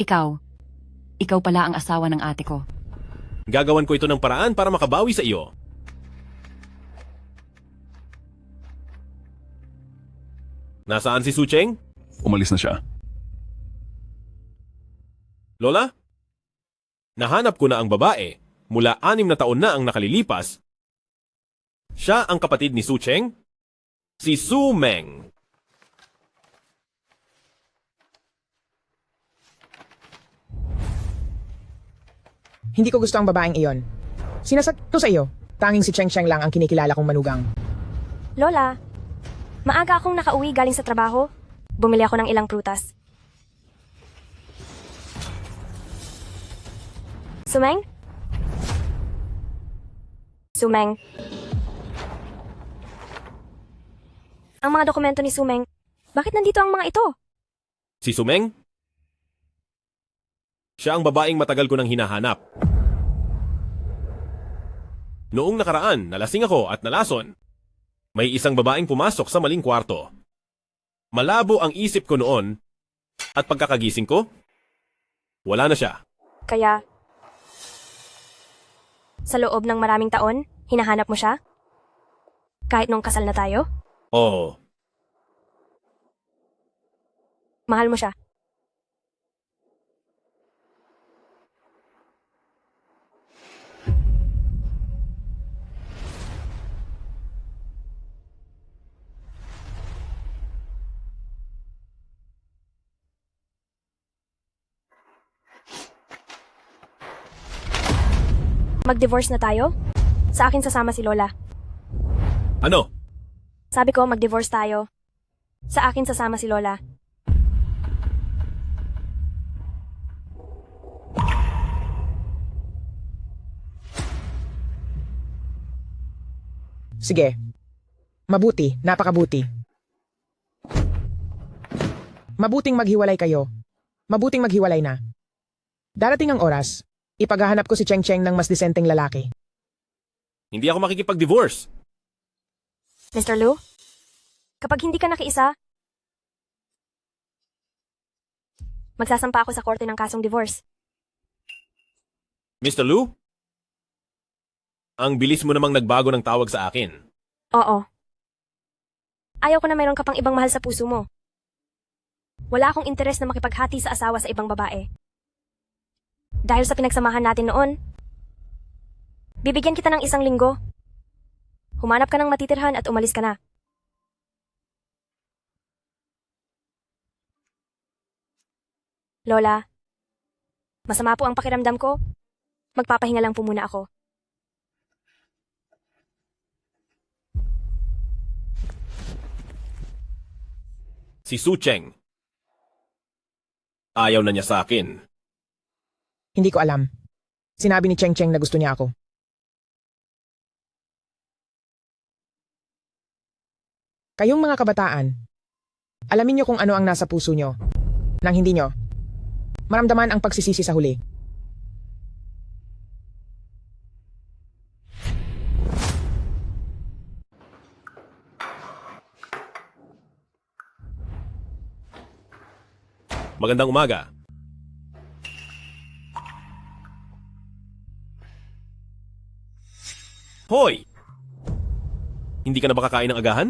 Ikaw pala ang asawa ng ate ko. Gagawan ko ito ng paraan para makabawi sa iyo. Nasaan si Su Cheng? Umalis na siya. Lola? Nahanap ko na ang babae mula 6 na taon na ang nakalilipas. Siya ang kapatid ni Su Cheng? Si Su Meng. Hindi ko gusto ang babaeng iyon. Sinasat ko sa iyo, tanging si Cheng Cheng lang ang kinikilala kong manugang. Lola, maaga akong nakauwi galing sa trabaho. Bumili ako ng ilang prutas. Sumeng? Sumeng. Ang mga dokumento ni Sumeng, bakit nandito ang mga ito? Si Sumeng? Siya ang babaeng matagal ko nang hinahanap. Noong nakaraan, nalasing ako at nalason. May isang babaeng pumasok sa maling kwarto. Malabo ang isip ko noon at pagkakagising ko, wala na siya. Kaya, sa loob ng maraming taon, hinahanap mo siya? Kahit nung kasal na tayo? Oo. Mahal mo siya? Mag-divorce na tayo? Sa akin sasama si Lola. Ano? Sabi ko, mag-divorce tayo. Sa akin sasama si Lola. Sige. Mabuti, napakabuti. Mabuting maghiwalay kayo. Mabuting maghiwalay na. Darating ang oras, ipaghahanap ko si Cheng Cheng ng mas disenteng lalaki. Hindi ako makikipag-divorce. Mr. Lu, kapag hindi ka nakiisa, magsasampa ako sa korte ng kasong divorce. Mr. Lu? Ang bilis mo namang nagbago ng tawag sa akin. Oo. Ayaw ko na mayroon ka pang ibang mahal sa puso mo. Wala akong interes na makipaghati sa asawa sa ibang babae. Dahil sa pinagsamahan natin noon, bibigyan kita ng 1 linggo. Humanap ka ng matitirhan at umalis ka na. Lola, masama po ang pakiramdam ko. Magpapahinga lang po muna ako. Si Su Cheng. Ayaw na niya sa akin. Hindi ko alam. Sinabi ni Cheng Cheng na gusto niya ako. Kayong mga kabataan, alamin niyo kung ano ang nasa puso niyo. Nang hindi niyo, maramdaman ang pagsisisi sa huli. Magandang umaga. Hoy! Hindi ka na ba kakain ng agahan?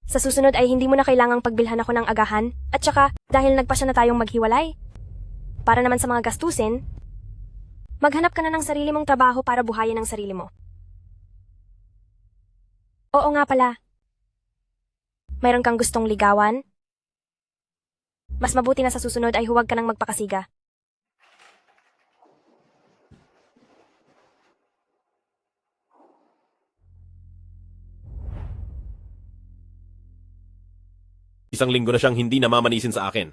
Sa susunod ay hindi mo na kailangang pagbilhan ako ng agahan at saka dahil nagpasya na tayong maghiwalay. Para naman sa mga gastusin, maghanap ka na ng sarili mong trabaho para buhayin ang sarili mo. Oo nga pala. Mayroon kang gustong ligawan? Mas mabuti na sa susunod ay huwag ka nang magpakasiga. Isang linggo na siyang hindi namamanisin sa akin.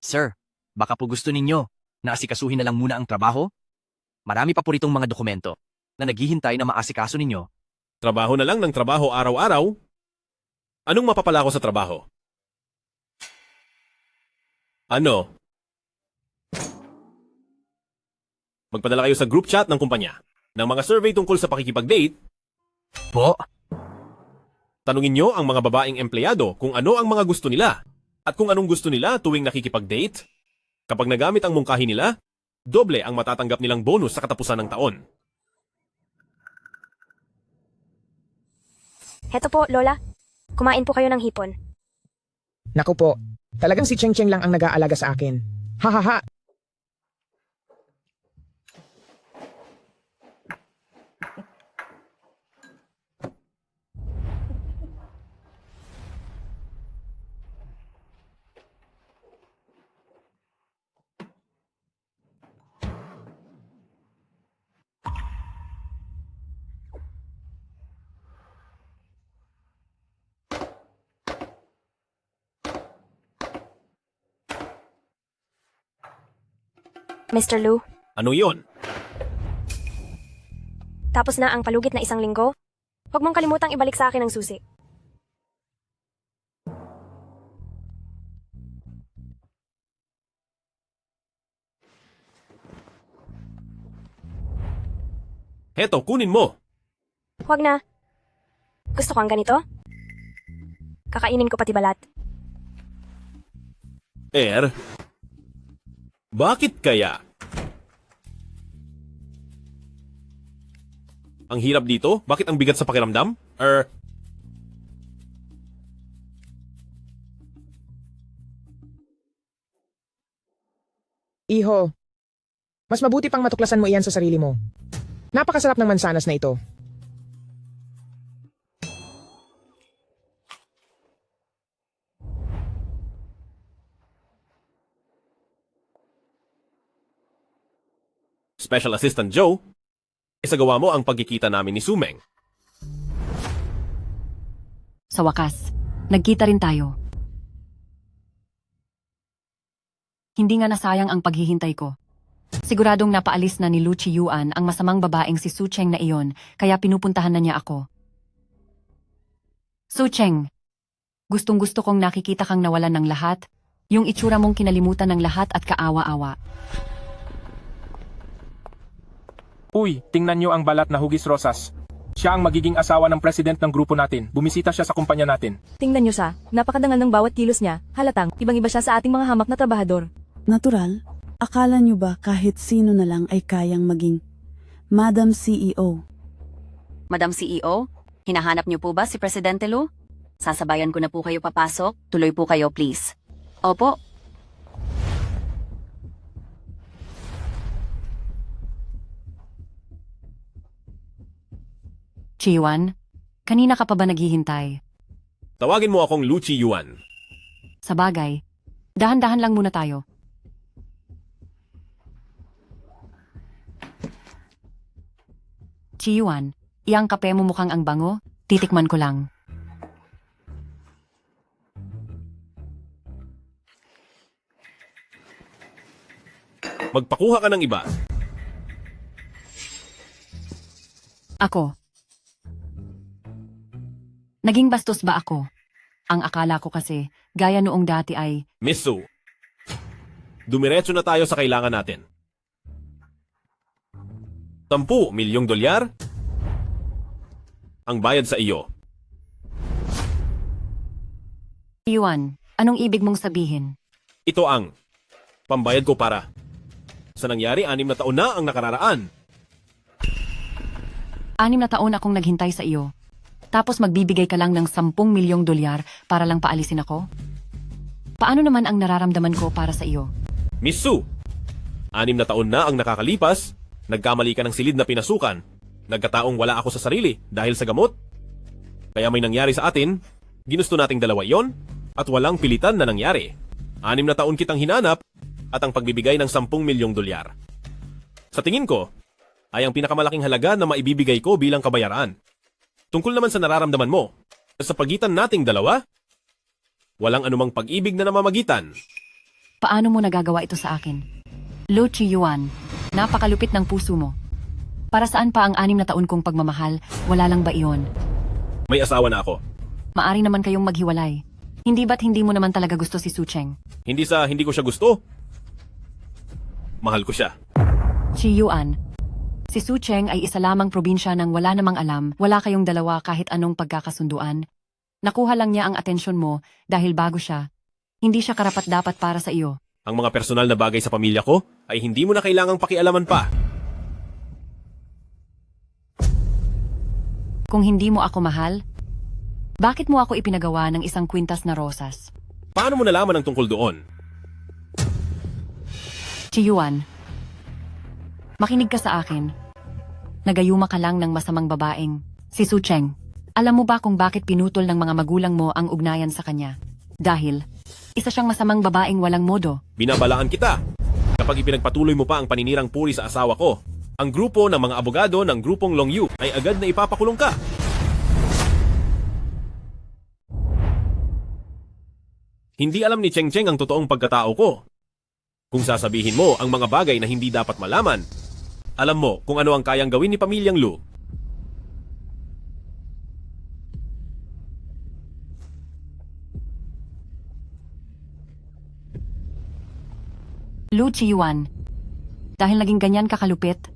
Sir, baka po gusto ninyo na asikasuhin na lang muna ang trabaho? Marami pa po ritong mga dokumento na naghihintay na maasikaso ninyo. Trabaho na lang ng trabaho araw-araw? Anong mapapala ko sa trabaho? Ano? Magpadala kayo sa group chat ng kumpanya ng mga survey tungkol sa pakikipag-date. Po? Tanungin nyo ang mga babaeng empleyado kung ano ang mga gusto nila at kung anong gusto nila tuwing nakikipag-date. Kapag nagamit ang mungkahi nila, doble ang matatanggap nilang bonus sa katapusan ng taon. Heto po, Lola. Kumain po kayo ng hipon. Naku po, talagang si Cheng Cheng lang ang nag-aalaga sa akin. Ha ha ha! Mr. Lu, Ano yon? tapos na ang palugit na 1 linggo? Huwag mong kalimutang ibalik sa akin ang susi. Heto, kunin mo. Huwag na. Gusto ko ang ganito? Kakainin ko pati balat. Bakit kaya? Ang hirap dito? Bakit ang bigat sa pakiramdam? Iho, mas mabuti pang matuklasan mo iyan sa sarili mo. Napakasarap ng mansanas na ito. Special Assistant Joe, isagawa mo ang pagkikita namin ni Sumeng. Sa wakas, nagkita rin tayo. Hindi nga nasayang ang paghihintay ko. Siguradong napaalis na ni Lu Chiyuan ang masamang babaeng si Su Cheng na iyon, kaya pinupuntahan na niya ako. Su Cheng, gustong-gusto kong nakikita kang nawalan ng lahat, yung itsura mong kinalimutan ng lahat at kaawa-awa. Uy, tingnan niyo ang balat na hugis rosas. Siya ang magiging asawa ng president ng grupo natin. Bumisita siya sa kumpanya natin. Tingnan niyo siya, napakadangal ng bawat kilos niya, halatang ibang-iba siya sa ating mga hamak na trabahador. Natural, akala niyo ba kahit sino na lang ay kayang maging Madam CEO? Madam CEO, hinahanap niyo po ba si Presidente Lu? Sasabayan ko na po kayo papasok. Tuloy po kayo, please. Opo. Chiyuan, kanina ka pa ba naghihintay? Tawagin mo akong Lu Chiyuan. Sa bagay, dahan-dahan lang muna tayo. Chiyuan, iyang kape mo mukhang ang bango, titikman ko lang. Magpakuha ka ng iba. Ako. Naging bastos ba ako? Ang akala ko kasi, gaya noong dati ay, Miss Su, dumiretso na tayo sa kailangan natin. 10 milyong dolyar ang bayad sa iyo. Chiyuan, anong ibig mong sabihin? Ito ang pambayad ko para sa nangyari 6 na taon na ang nakararaan. 6 na taon akong naghintay sa iyo. Tapos magbibigay ka lang ng 10 milyong dolyar para lang paalisin ako? Paano naman ang nararamdaman ko para sa iyo? Miss Su, 6 na taon na ang nakakalipas, nagkamali ka ng silid na pinasukan, nagkataong wala ako sa sarili dahil sa gamot. Kaya may nangyari sa atin, ginusto nating dalawa yon, at walang pilitan na nangyari. 6 na taon kitang hinanap, at ang pagbibigay ng 10 milyong dolyar. Sa tingin ko, ay ang pinakamalaking halaga na maibibigay ko bilang kabayaran. Tungkol naman sa nararamdaman mo, sa pagitan nating dalawa, walang anumang pag-ibig na namamagitan. Paano mo nagagawa ito sa akin? Lu Chiyuan, napakalupit ng puso mo. Para saan pa ang 6 na taon kong pagmamahal, wala lang ba iyon? May asawa na ako. Maari naman kayong maghiwalay. Hindi ba't hindi mo naman talaga gusto si Su Cheng? Hindi sa hindi ko siya gusto. Mahal ko siya. Chiyuan, si Su Cheng ay isa lamang probinsya nang wala namang alam, wala kayong dalawa kahit anong pagkakasunduan. Nakuha lang niya ang atensyon mo dahil bago siya. Hindi siya karapat-dapat para sa iyo. Ang mga personal na bagay sa pamilya ko ay hindi mo na kailangang pakialaman pa. Kung hindi mo ako mahal, bakit mo ako ipinagawa ng isang kwintas na rosas? Paano mo nalaman ang tungkol doon? Chiyuan, makinig ka sa akin. Nagayuma ka lang ng masamang babaeng, si Su Cheng. Alam mo ba kung bakit pinutol ng mga magulang mo ang ugnayan sa kanya? Dahil, isa siyang masamang babaeng walang modo. Binabalaan kita. Kapag ipinagpatuloy mo pa ang paninirang puri sa asawa ko, ang grupo ng mga abogado ng grupong Long Yu ay agad na ipapakulong ka. Hindi alam ni Cheng Cheng ang totoong pagkatao ko. Kung sasabihin mo ang mga bagay na hindi dapat malaman, alam mo kung ano ang kayang gawin ni Pamilyang Lu. Lu Chiyuan, dahil naging ganyan kakalupit,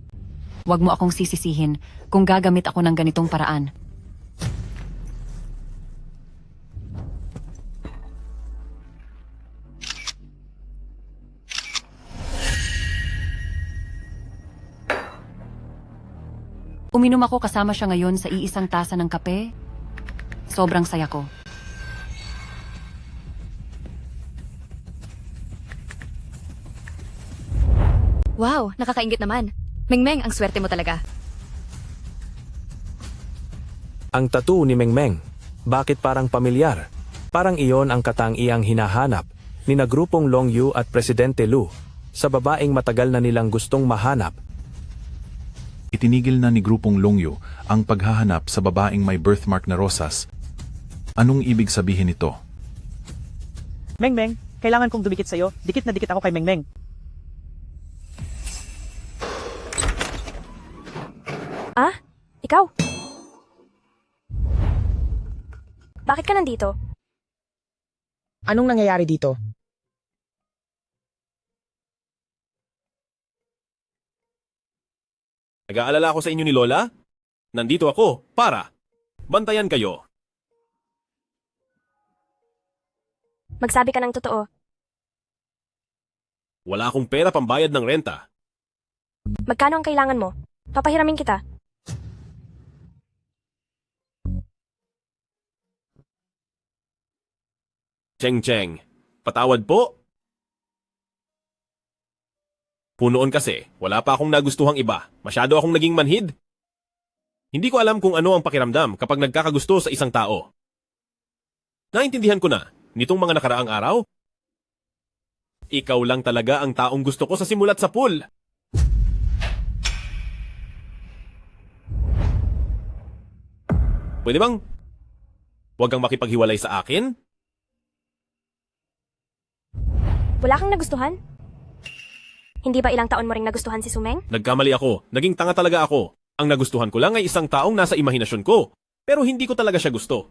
huwag mo akong sisisihin kung gagamit ako ng ganitong paraan. Uminom ako kasama siya ngayon sa iisang tasa ng kape. Sobrang saya ko. Wow, nakakaingit naman. Mengmeng, ang swerte mo talaga. Ang tattoo ni Mengmeng, bakit parang pamilyar? Parang iyon ang katangiang hinahanap ni na grupong Long Yu at Presidente Lu sa babaeng matagal na nilang gustong mahanap. Itinigil na ni grupong Long Yu ang paghahanap sa babaeng may birthmark na rosas. Anong ibig sabihin nito? Mengmeng, kailangan kong dumikit sa'yo. Dikit na dikit ako kay Mengmeng. Ikaw? Bakit ka nandito? Anong nangyayari dito? Nag-aalala ako sa inyo ni Lola? Nandito ako para bantayan kayo. Magsabi ka ng totoo. Wala akong pera pambayad ng renta. Magkano ang kailangan mo? Papahiramin kita. Cheng, patawad po. Punoon kasi, wala pa akong nagustuhang iba. Masyado akong naging manhid. Hindi ko alam kung ano ang pakiramdam kapag nagkakagusto sa isang tao. Naintindihan ko na, nitong mga nakaraang araw, ikaw lang talaga ang taong gusto ko sa simulat sa pool. Pwede bang huwag kang makipaghiwalay sa akin? Wala kang nagustuhan? Hindi ba ilang taon mo ring nagustuhan si Sumeng? Nagkamali ako. Naging tanga talaga ako. Ang nagustuhan ko lang ay isang taong nasa imahinasyon ko. Pero hindi ko talaga siya gusto.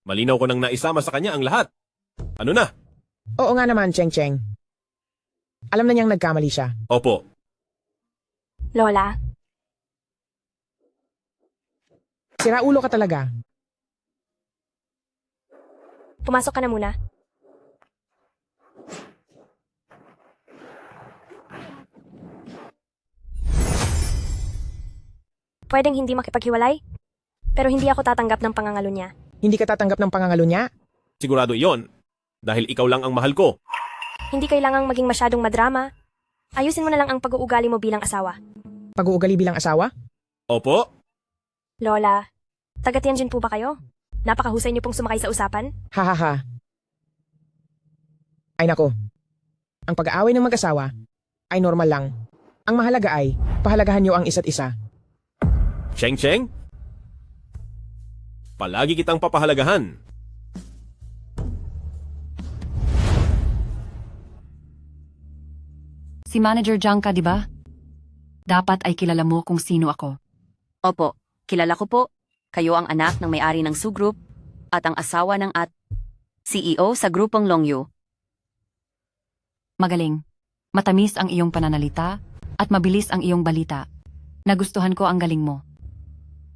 Malinaw ko nang naisama sa kanya ang lahat. Ano na? Oo nga naman, Cheng Cheng. Alam na niyang nagkamali siya. Opo. Lola, Sira ulo ka talaga. pumasok ka na muna. Pwedeng hindi makipaghiwalay, pero hindi ako tatanggap ng pangangalo niya. Hindi ka tatanggap ng pangangalo niya? Sigurado iyon. Dahil ikaw lang ang mahal ko. Hindi kailangang maging masyadong madrama. Ayusin mo na lang ang pag-uugali mo bilang asawa. Pag-uugali bilang asawa? Opo. Lola, taga-Tianjin po ba kayo? Napakahusay niyo pong sumakay sa usapan. Hahaha. Ay nako. Ang pag-aaway ng mag-asawa ay normal lang. Ang mahalaga ay pahalagahan niyo ang isa't isa. Cheng, palagi kitang papahalagahan. Si Manager Jiang ka, di ba? Dapat ay kilala mo kung sino ako. Opo, kilala ko po. Kayo ang anak ng may-ari ng Su Group at ang asawa ng CEO sa grupong Longyu. Magaling. Matamis ang iyong pananalita at mabilis ang iyong balita. Nagustuhan ko ang galing mo.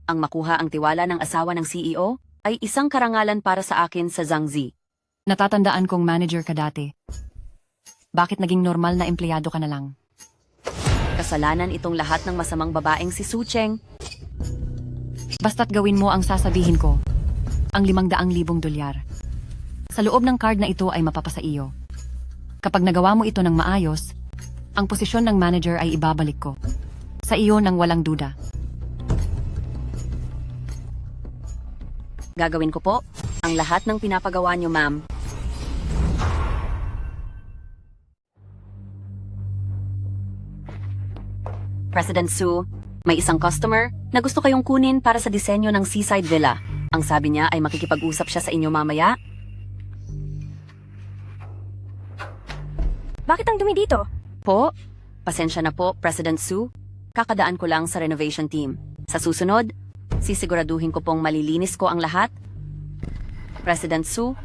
Ang makuha ang tiwala ng asawa ng CEO ay isang karangalan para sa akin sa Zhangzi. Natatandaan kong manager ka dati. Bakit naging normal na empleyado ka na lang? Kasalanan itong lahat ng masamang babaeng si Su Cheng. Basta't gawin mo ang sasabihin ko. Ang 500,000 dolyar. Sa loob ng card na ito ay mapapasa iyo. Kapag nagawa mo ito ng maayos, ang posisyon ng manager ay ibabalik ko. Sa iyo nang walang duda. Gagawin ko po ang lahat ng pinapagawa niyo, ma'am. President Su, may isang customer na gusto kayong kunin para sa disenyo ng Seaside Villa. Ang sabi niya ay makikipag-usap siya sa inyo mamaya. Bakit ang dumi dito? Po, pasensya na po, President Su. Kakadaan ko lang sa renovation team. Sa susunod, sisiguraduhin ko pong malilinis ko ang lahat. President Su,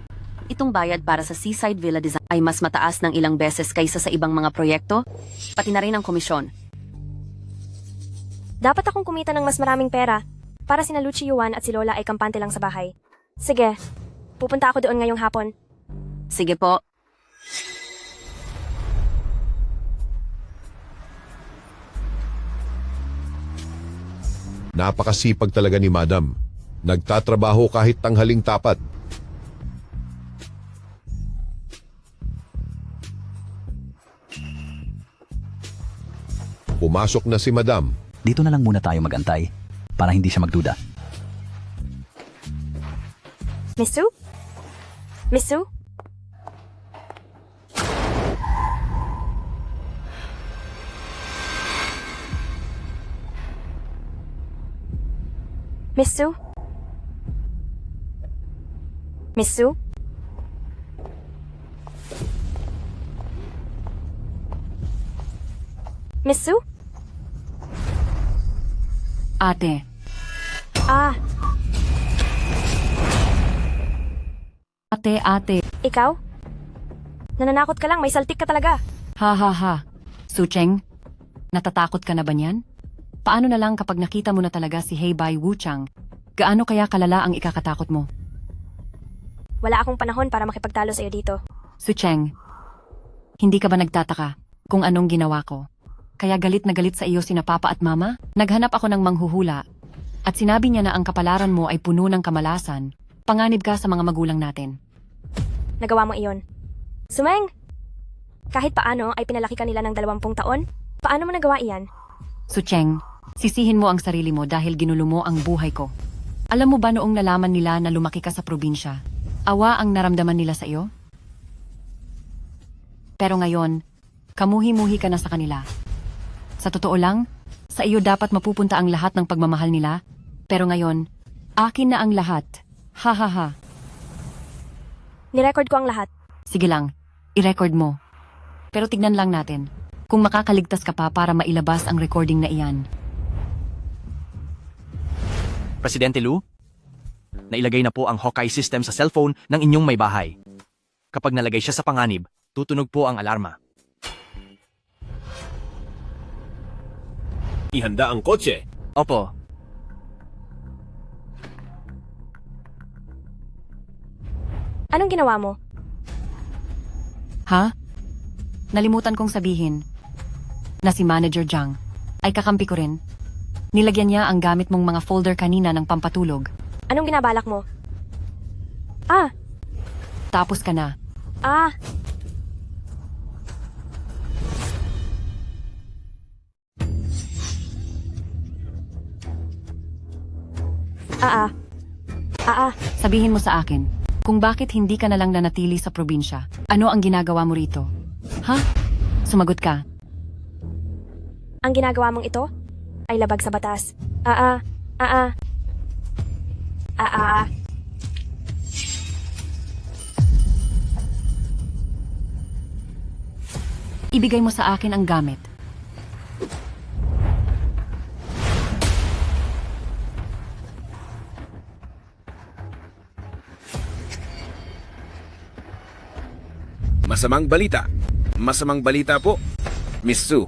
itong bayad para sa Seaside Villa Design ay mas mataas ng ilang beses kaysa sa ibang mga proyekto, pati na rin ang komisyon. Dapat akong kumita ng mas maraming pera para sina Luchi Yuan at si Lola ay kampante lang sa bahay. Sige, pupunta ako doon ngayong hapon. Sige po. Napakasipag talaga ni Madam. Nagtatrabaho kahit tanghaling tapat. Pumasok na si Madam. Dito na lang muna tayo magantay para hindi siya magduda. Miss Su? Miss Su? Miss Su? Miss Su? Miss Su? Ate, Ah, ate. ikaw? Nananakot ka lang, may saltik ka talaga. Ha ha ha. Sucheng, natatakot ka na ba niyan? Paano na lang kapag nakita mo na talaga si Heibai Wuchang? Gaano kaya kalala ang ikakatakot mo? Wala akong panahon para makipagtalo sa'yo dito. Sucheng, hindi ka ba nagtataka kung anong ginawa ko? Kaya galit na galit sa iyo sina Papa at Mama? Naghanap ako ng manghuhula at sinabi niya na ang kapalaran mo ay puno ng kamalasan. Panganib ka sa mga magulang natin. Nagawa mo iyon. Sumeng! Kahit paano ay pinalaki ka nila ng 20 taon, paano mo nagawa iyan? Sucheng, sisihin mo ang sarili mo dahil ginulo mo ang buhay ko. Alam mo ba noong nalaman nila na lumaki ka sa probinsya, awa ang naramdaman nila sa iyo? Pero ngayon, kamuhi-muhi ka na sa kanila. Sa totoo lang, sa iyo dapat mapupunta ang lahat ng pagmamahal nila, pero ngayon, akin na ang lahat. Ha ha ha. Nirecord ko ang lahat. Sige lang, i-record mo. Pero tignan lang natin kung makakaligtas ka pa para mailabas ang recording na iyan. Presidente Lu, nailagay na po ang Hawkeye system sa cellphone ng inyong may bahay. Kapag nalagay siya sa panganib, tutunog po ang alarma. Ihanda ang kotse. Opo. Anong ginawa mo? Ha? Nalimutan kong sabihin na si Manager Jiang ay kakampi ko rin. Nilagyan niya ang gamit mong mga folder kanina ng pampatulog. Anong binabalak mo? Ah, Tapos ka na. ah. Ah, ah. Ah, ah. Sabihin mo sa akin kung bakit hindi ka na lang nanatili sa probinsya. Ano ang ginagawa mo rito? Ha? Sumagot ka. Ang ginagawa mong ito ay labag sa batas. Ah, ah. Ah, ah. Ah, ah, ah. Ibigay mo sa akin ang gamit. Masamang balita. Masamang balita po. Miss Sue,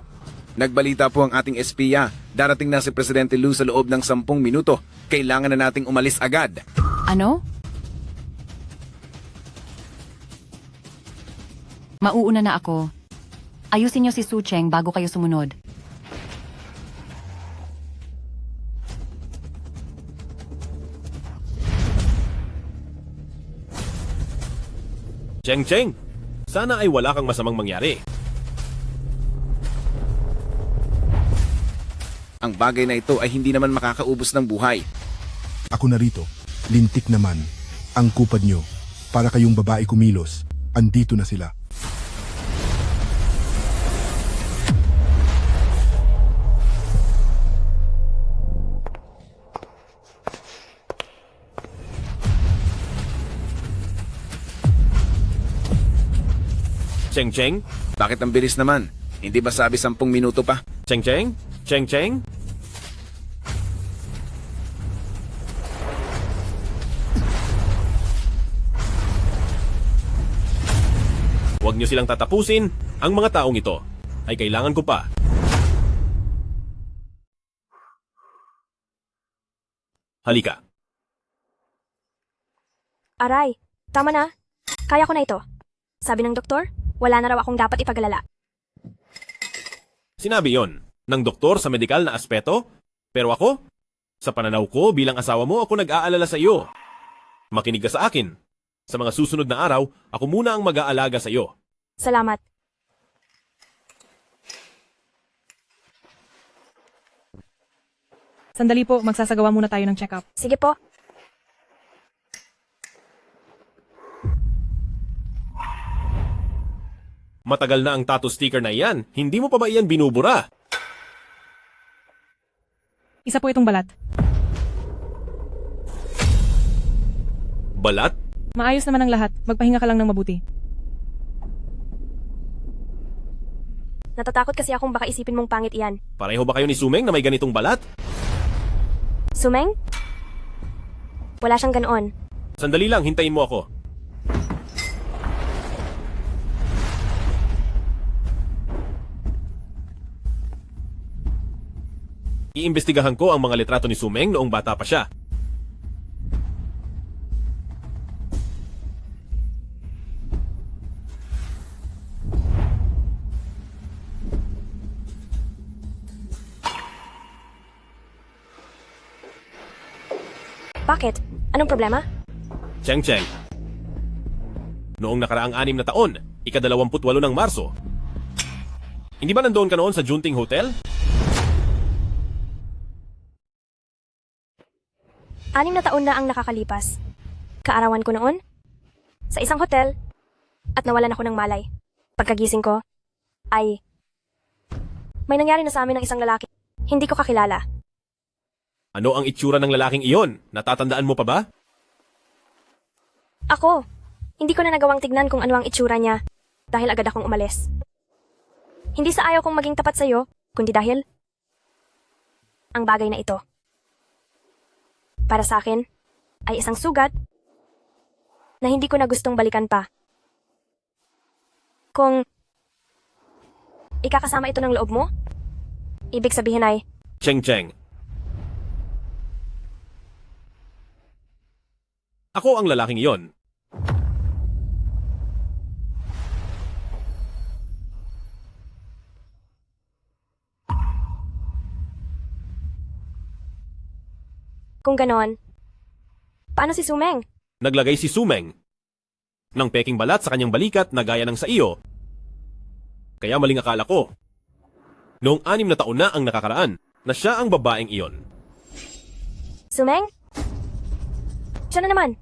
nagbalita po ang ating espiya. Darating na si Presidente Lu sa loob ng 10 minuto. Kailangan na nating umalis agad. Ano? Mauuna na ako. Ayusin niyo si Sucheng bago kayo sumunod. Cheng, sana ay wala kang masamang mangyari. Ang bagay na ito ay hindi naman makakaubos ng buhay. Ako narito. Lintik naman. Ang kupad nyo. Para kayong babae kumilos. Andito na sila. Cheng? Bakit ang bilis naman? Hindi ba sabi 10 minuto pa? Cheng? Cheng? Huwag niyo silang tatapusin. Ang mga taong ito ay kailangan ko pa. Halika. Aray, tama na. Kaya ko na ito. Sabi ng doktor, wala na raw akong dapat ipag-alala. Sinabi yon ng doktor sa medikal na aspeto, pero ako, sa pananaw ko bilang asawa mo, ako nag-aalala sa iyo. Makinig ka sa akin. Sa mga susunod na araw, ako muna ang mag-aalaga sa iyo. Salamat. Sandali po, magsasagawa muna tayo ng check-up. Sige po. Matagal na ang tattoo sticker na iyan. Hindi mo pa ba iyan binubura? Isa po itong balat. Balat? Maayos naman ang lahat. Magpahinga ka lang ng mabuti. Natatakot kasi akong baka isipin mong pangit iyan. Pareho ba kayo ni Sumeng na may ganitong balat? Sumeng? Wala siyang ganoon. Sandali lang, hintayin mo ako. Iimbestigahan ko ang mga litrato ni Sumeng noong bata pa siya. Bakit? Anong problema? Cheng Cheng. Noong nakaraang 6 na taon, ika-28 ng Marso. Hindi ba nandoon ka noon sa Junting Hotel? 6 na taon na ang nakakalipas. Kaarawan ko noon, sa isang hotel, at nawalan ako ng malay. Pagkagising ko, ay may nangyari na sa amin ng isang lalaki. Hindi ko kakilala. Ano ang itsura ng lalaking iyon? Natatandaan mo pa ba? Ako, hindi ko na nagawang tignan kung ano ang itsura niya dahil agad akong umalis. Hindi sa ayaw kong maging tapat sa'yo, kundi dahil ang bagay na ito. Para sa akin, ay isang sugat na hindi ko na gustong balikan pa. Kung ikakasama ito ng loob mo, ibig sabihin ay, Cheng Cheng. Ako ang lalaking iyon. kung ganon, paano si Sumeng? Naglagay si Sumeng ng peking balat sa kanyang balikat na gaya ng sa iyo. Kaya maling akala ko. Noong 6 na taon na ang nakakaraan na siya ang babaeng iyon. Sumeng? Siya na naman.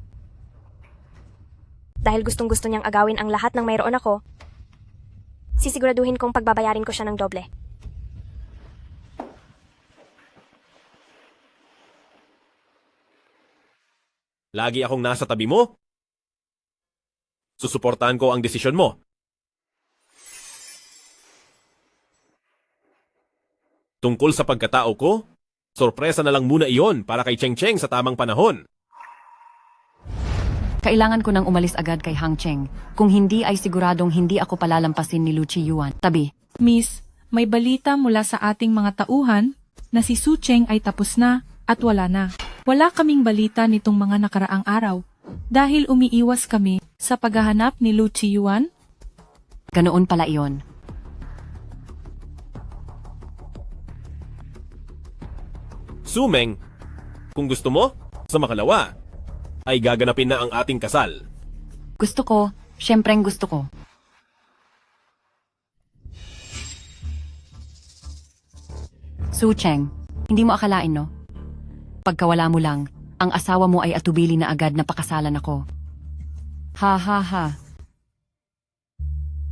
Dahil gustong-gusto niyang agawin ang lahat ng mayroon ako, sisiguraduhin kong pagbabayarin ko siya ng doble. Lagi akong nasa tabi mo. Susuportahan ko ang desisyon mo. Tungkol sa pagkatao ko, sorpresa na lang muna iyon para kay Cheng Cheng sa tamang panahon. Kailangan ko nang umalis agad kay Hang Cheng. Kung hindi ay siguradong hindi ako palalampasin ni Lu Chiyuan. Tabi. Miss, may balita mula sa ating mga tauhan na si Su Cheng ay tapos na at wala na. Wala kaming balita nitong mga nakaraang araw dahil umiiwas kami sa paghahanap ni Lu Chiyuan. Ganoon pala iyon. Sumeng, kung gusto mo, sa makalawa, ay gaganapin na ang ating kasal. Gusto ko, syempreng gusto ko. Su Cheng, hindi mo akalain no? Pagkawala mo lang, ang asawa mo ay atubili na agad na pakasalan ako. Ha ha ha.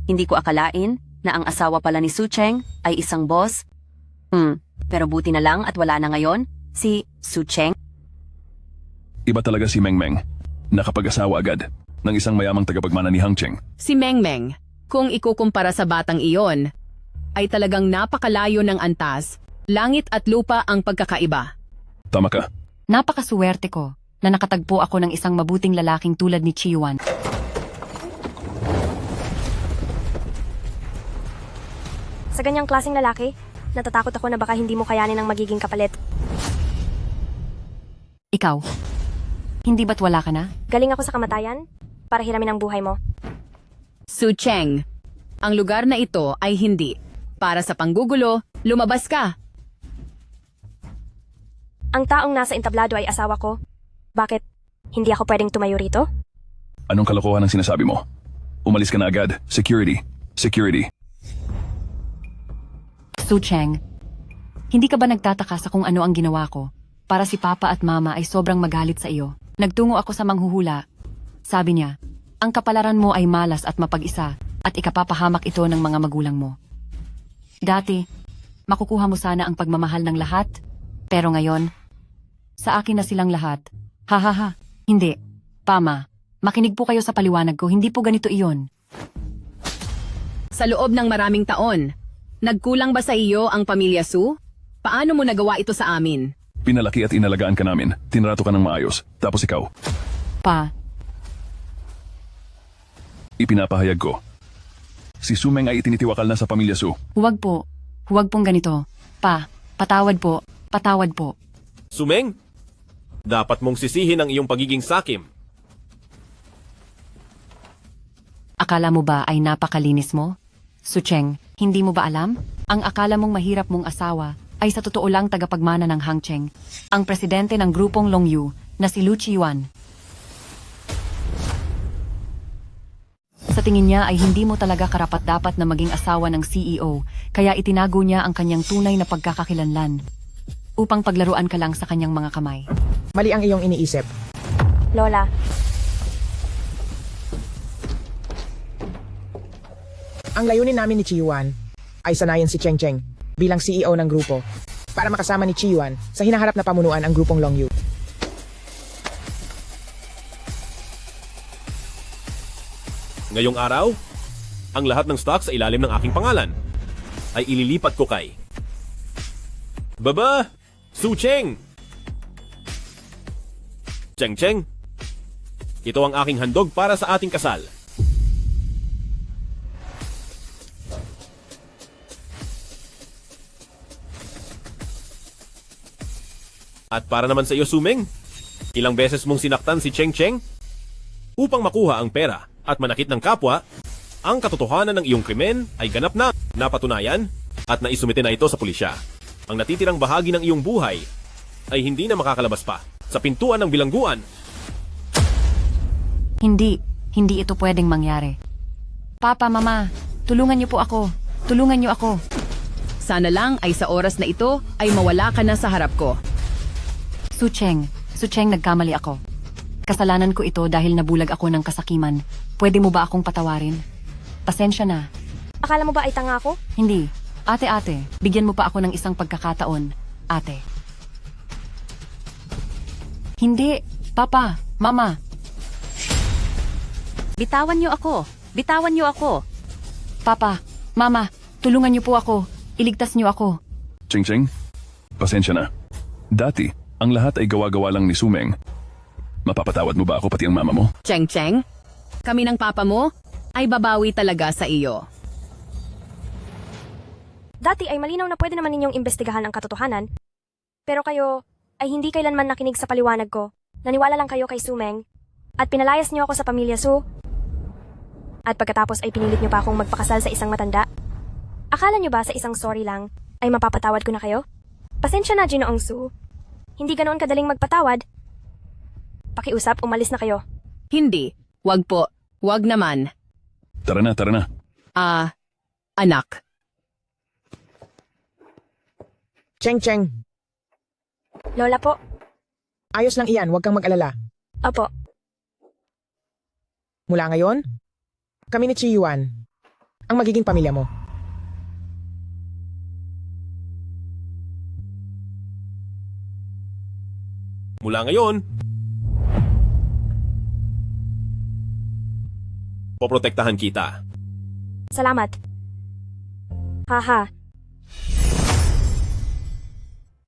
Hindi ko akalain na ang asawa pala ni Su Cheng ay isang boss. Pero buti na lang at wala na ngayon, si Su Cheng. Iba talaga si Meng Meng. Nakapag-asawa agad ng isang mayamang tagapagmana ni Hang Cheng. Si Meng Meng, kung ikukumpara sa batang iyon, ay talagang napakalayo ng antas, langit at lupa ang pagkakaiba. Tama ka. Napakasuwerte ko na nakatagpo ako ng isang mabuting lalaking tulad ni Chiyuan. Sa ganyang klaseng lalaki, natatakot ako na baka hindi mo kayanin ang magiging kapalit. Ikaw, hindi ba't wala ka na? Galing ako sa kamatayan para hiramin ang buhay mo. Su Cheng, ang lugar na ito ay hindi. Para sa panggugulo, lumabas ka. Ang taong nasa entablado ay asawa ko. Bakit? Hindi ako pwedeng tumayo rito? Anong kalokohan ang sinasabi mo? Umalis ka na agad. Security. Security. Su Cheng, hindi ka ba nagtataka sa kung ano ang ginawa ko? Para si Papa at Mama ay sobrang magalit sa iyo. Nagtungo ako sa manghuhula. Sabi niya, ang kapalaran mo ay malas at mapag-isa at ikapapahamak ito ng mga magulang mo. Dati, makukuha mo sana ang pagmamahal ng lahat, pero ngayon, sa akin na silang lahat. Ha ha ha, hindi. Pama, makinig po kayo sa paliwanag ko, hindi po ganito iyon. Sa loob ng maraming taon, nagkulang ba sa iyo ang pamilya Su? Paano mo nagawa ito sa amin? Pinalaki at inalagaan ka namin. Tinrato ka ng maayos. Tapos ikaw, Pa, ipinapahayag ko. Si Sumeng ay itinitiwakal na sa pamilya Su. huwag po. Huwag pong ganito. Pa, patawad po. Patawad po. Sumeng, dapat mong sisihin ang iyong pagiging sakim. Akala mo ba ay napakalinis mo? Sucheng, hindi mo ba alam? Ang akala mong mahirap mong asawa ay sa totoo lang tagapagmana ng Hangcheng, ang presidente ng grupong Longyu na si Lu Chiyuan. Sa tingin niya ay hindi mo talaga karapat-dapat na maging asawa ng CEO, kaya itinago niya ang kanyang tunay na pagkakakilanlan upang paglaruan ka lang sa kanyang mga kamay. Mali ang iyong iniisip. Lola, Ang layunin namin ni Chiyuan ay sanayin si Cheng Cheng bilang CEO ng grupo para makasama ni Chiyuan sa hinaharap na pamunuan ang grupong Longyu. Ngayong araw, ang lahat ng stock sa ilalim ng aking pangalan ay ililipat ko kay Baba Su Cheng. Cheng Cheng, ito ang aking handog para sa ating kasal. At para naman sa iyo, Sumeng, ilang beses mong sinaktan si Cheng Cheng upang makuha ang pera at manakit ng kapwa, ang katotohanan ng iyong krimen ay ganap na napatunayan at naisumite na ito sa pulisya. Ang natitirang bahagi ng iyong buhay ay hindi na makakalabas pa sa pintuan ng bilangguan. Hindi ito pwedeng mangyari. Papa, Mama, tulungan niyo po ako. Tulungan niyo ako. Sana lang ay sa oras na ito ay mawala ka na sa harap ko. Sucheng, nagkamali ako. Kasalanan ko ito dahil nabulag ako ng kasakiman. Pwede mo ba akong patawarin? Pasensya na. akala mo ba ay tanga ako? Hindi. Ate, bigyan mo pa ako ng isang pagkakataon, ate. Hindi. Papa, Mama. Bitawan niyo ako. Bitawan niyo ako. Papa, Mama, tulungan niyo po ako. Iligtas niyo ako. Cheng Cheng, pasensya na. Dati, ang lahat ay gawa-gawa lang ni Sumeng. Mapapatawad mo ba ako pati ang mama mo? Cheng Cheng, kami ng papa mo ay babawi talaga sa iyo. Dati ay malinaw na pwede naman ninyong imbestigahan ang katotohanan. Pero kayo ay hindi kailanman nakinig sa paliwanag ko. Naniwala lang kayo kay Sumeng. At pinalayas niyo ako sa pamilya Su. At pagkatapos ay pinilit niyo pa akong magpakasal sa isang matanda. Akala niyo ba sa isang sorry lang ay mapapatawad ko na kayo? Pasensya na, Ginoong Su. Hindi ganoon kadaling magpatawad. Pakiusap, umalis na kayo. Hindi. Wag po. Wag naman. Tara na. Anak. Cheng Cheng, Lola po. ayos lang iyan, huwag kang mag-alala. Opo. Mula ngayon, kami ni Chiyuan ang magiging pamilya mo. Mula ngayon, poprotektahan kita. Salamat. Haha,